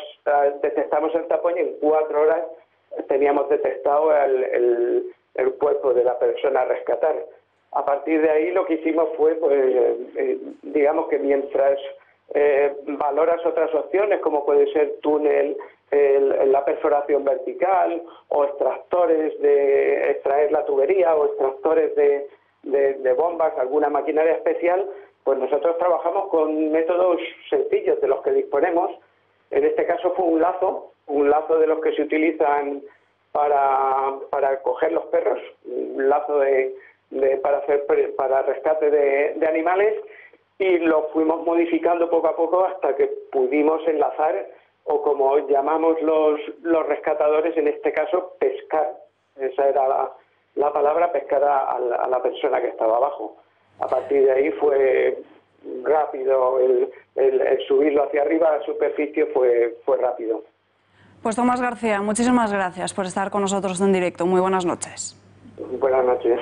[SPEAKER 6] detectamos el tapón y en 4 horas teníamos detectado el cuerpo de la persona a rescatar. A partir de ahí lo que hicimos fue, pues, digamos que mientras valoras otras opciones, como puede ser túnel, la perforación vertical o extractores de extraer la tubería o extractores de bombas, alguna maquinaria especial, pues nosotros trabajamos con métodos sencillos de los que disponemos. En este caso fue un lazo de los que se utilizan para coger los perros, un lazo para rescate de animales, y lo fuimos modificando poco a poco hasta que pudimos enlazar, o como llamamos los rescatadores en este caso, pescar. Esa era la palabra, pescar a la persona que estaba abajo. A partir de ahí fue rápido, el subirlo hacia arriba a la superficie fue rápido.
[SPEAKER 2] Pues Tomás García, muchísimas gracias por estar con nosotros en directo. Muy buenas noches.
[SPEAKER 6] Buenas noches.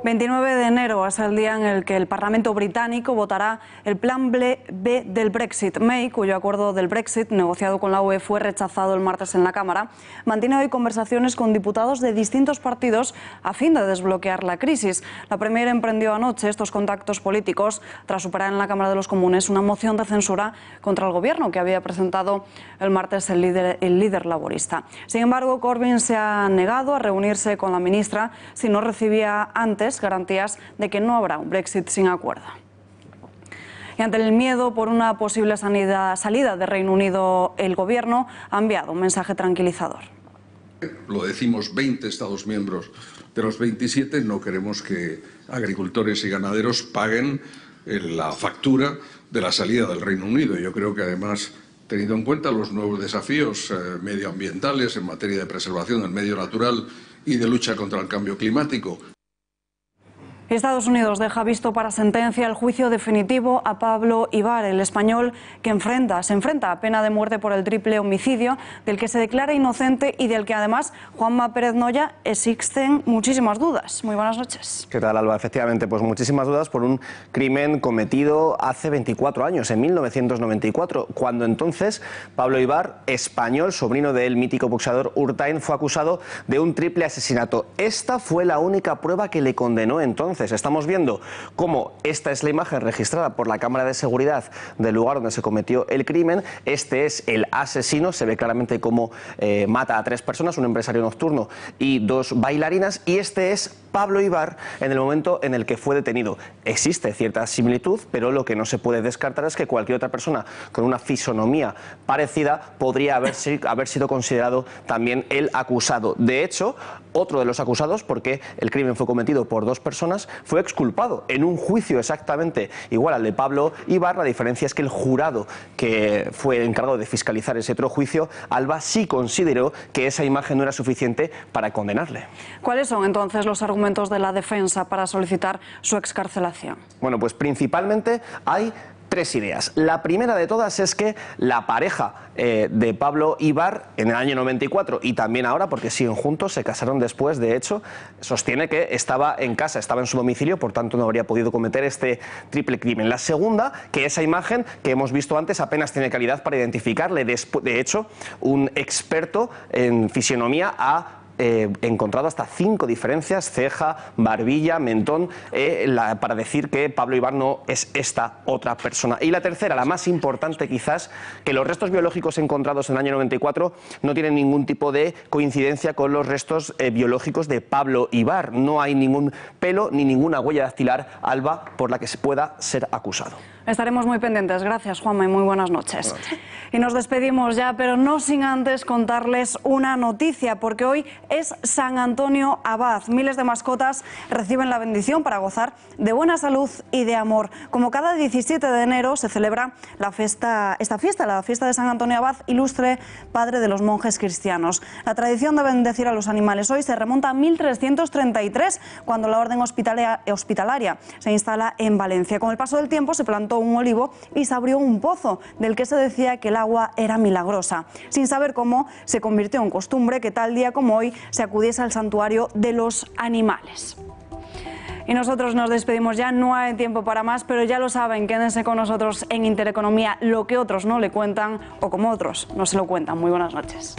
[SPEAKER 2] El 29 de enero es el día en el que el Parlamento británico votará el plan B del Brexit. May, cuyo acuerdo del Brexit negociado con la UE fue rechazado el martes en la Cámara, mantiene hoy conversaciones con diputados de distintos partidos a fin de desbloquear la crisis. La Premier emprendió anoche estos contactos políticos tras superar en la Cámara de los Comunes una moción de censura contra el Gobierno que había presentado el martes el líder laborista. Sin embargo, Corbyn se ha negado a reunirse con la ministra si no recibía antes garantías de que no habrá un Brexit sin acuerdo. Y ante el miedo por una posible salida de Reino Unido, el Gobierno ha enviado un mensaje tranquilizador.
[SPEAKER 16] Lo decimos 20 Estados miembros de los 27, no queremos que agricultores y ganaderos paguen la factura de la salida del Reino Unido. Yo creo que además, teniendo en cuenta los nuevos desafíos medioambientales en materia de preservación del medio natural y de lucha contra el cambio climático.
[SPEAKER 2] Estados Unidos deja visto para sentencia el juicio definitivo a Pablo Ibar, el español que se enfrenta a pena de muerte por el triple homicidio, del que se declara inocente y del que además Juanma Pérez Noya existen muchísimas dudas. Muy buenas noches.
[SPEAKER 7] ¿Qué tal, Alba? Efectivamente, pues muchísimas dudas por un crimen cometido hace 24 años, en 1994, cuando entonces Pablo Ibar, español, sobrino del mítico boxeador Urtain, fue acusado de un triple asesinato. Esta fue la única prueba que le condenó entonces. Estamos viendo cómo esta es la imagen registrada por la cámara de seguridad del lugar donde se cometió el crimen. Este es el asesino, se ve claramente cómo mata a 3 personas, un empresario nocturno y 2 bailarinas, y este es Pablo Ibar en el momento en el que fue detenido. Existe cierta similitud, pero lo que no se puede descartar es que cualquier otra persona con una fisonomía parecida podría haber sido considerado también el acusado. De hecho, otro de los acusados, porque el crimen fue cometido por 2 personas, fue exculpado en un juicio exactamente igual al de Pablo Ibar. La diferencia es que el jurado que fue encargado de fiscalizar ese otro juicio, Alba, sí consideró que esa imagen no era suficiente para condenarle.
[SPEAKER 2] ¿Cuáles son entonces los argumentos de la defensa para solicitar su excarcelación?
[SPEAKER 7] Bueno, pues principalmente hay 3 ideas. La primera de todas es que la pareja de Pablo Ibar en el año 94 y también ahora, porque siguen juntos, se casaron después, de hecho, sostiene que estaba en casa, estaba en su domicilio, por tanto no habría podido cometer este triple crimen. La segunda, que esa imagen que hemos visto antes apenas tiene calidad para identificarle. De hecho, un experto en fisionomía ha encontrado hasta 5 diferencias, ceja, barbilla, mentón, para decir que Pablo Ibar no es esta otra persona. Y la tercera, la más importante quizás, que los restos biológicos encontrados en el año 94 no tienen ningún tipo de coincidencia con los restos biológicos de Pablo Ibar. No hay ningún pelo ni ninguna huella dactilar, Alba, por la que se pueda ser acusado.
[SPEAKER 2] Estaremos muy pendientes. Gracias, Juanma, y muy buenas noches. Y nos despedimos ya, pero no sin antes contarles una noticia, porque hoy es San Antonio Abad. Miles de mascotas reciben la bendición para gozar de buena salud y de amor. Como cada 17 de enero se celebra la fiesta de San Antonio Abad, ilustre padre de los monjes cristianos. La tradición de bendecir a los animales hoy se remonta a 1333, cuando la orden hospitalaria se instala en Valencia. Con el paso del tiempo se plantó un olivo y se abrió un pozo del que se decía que el agua era milagrosa. Sin saber cómo, se convirtió en costumbre que tal día como hoy se acudiese al santuario de los animales. Y nosotros nos despedimos ya, no hay tiempo para más, pero ya lo saben, quédense con nosotros en Intereconomía, lo que otros no le cuentan o como otros no se lo cuentan. Muy buenas noches.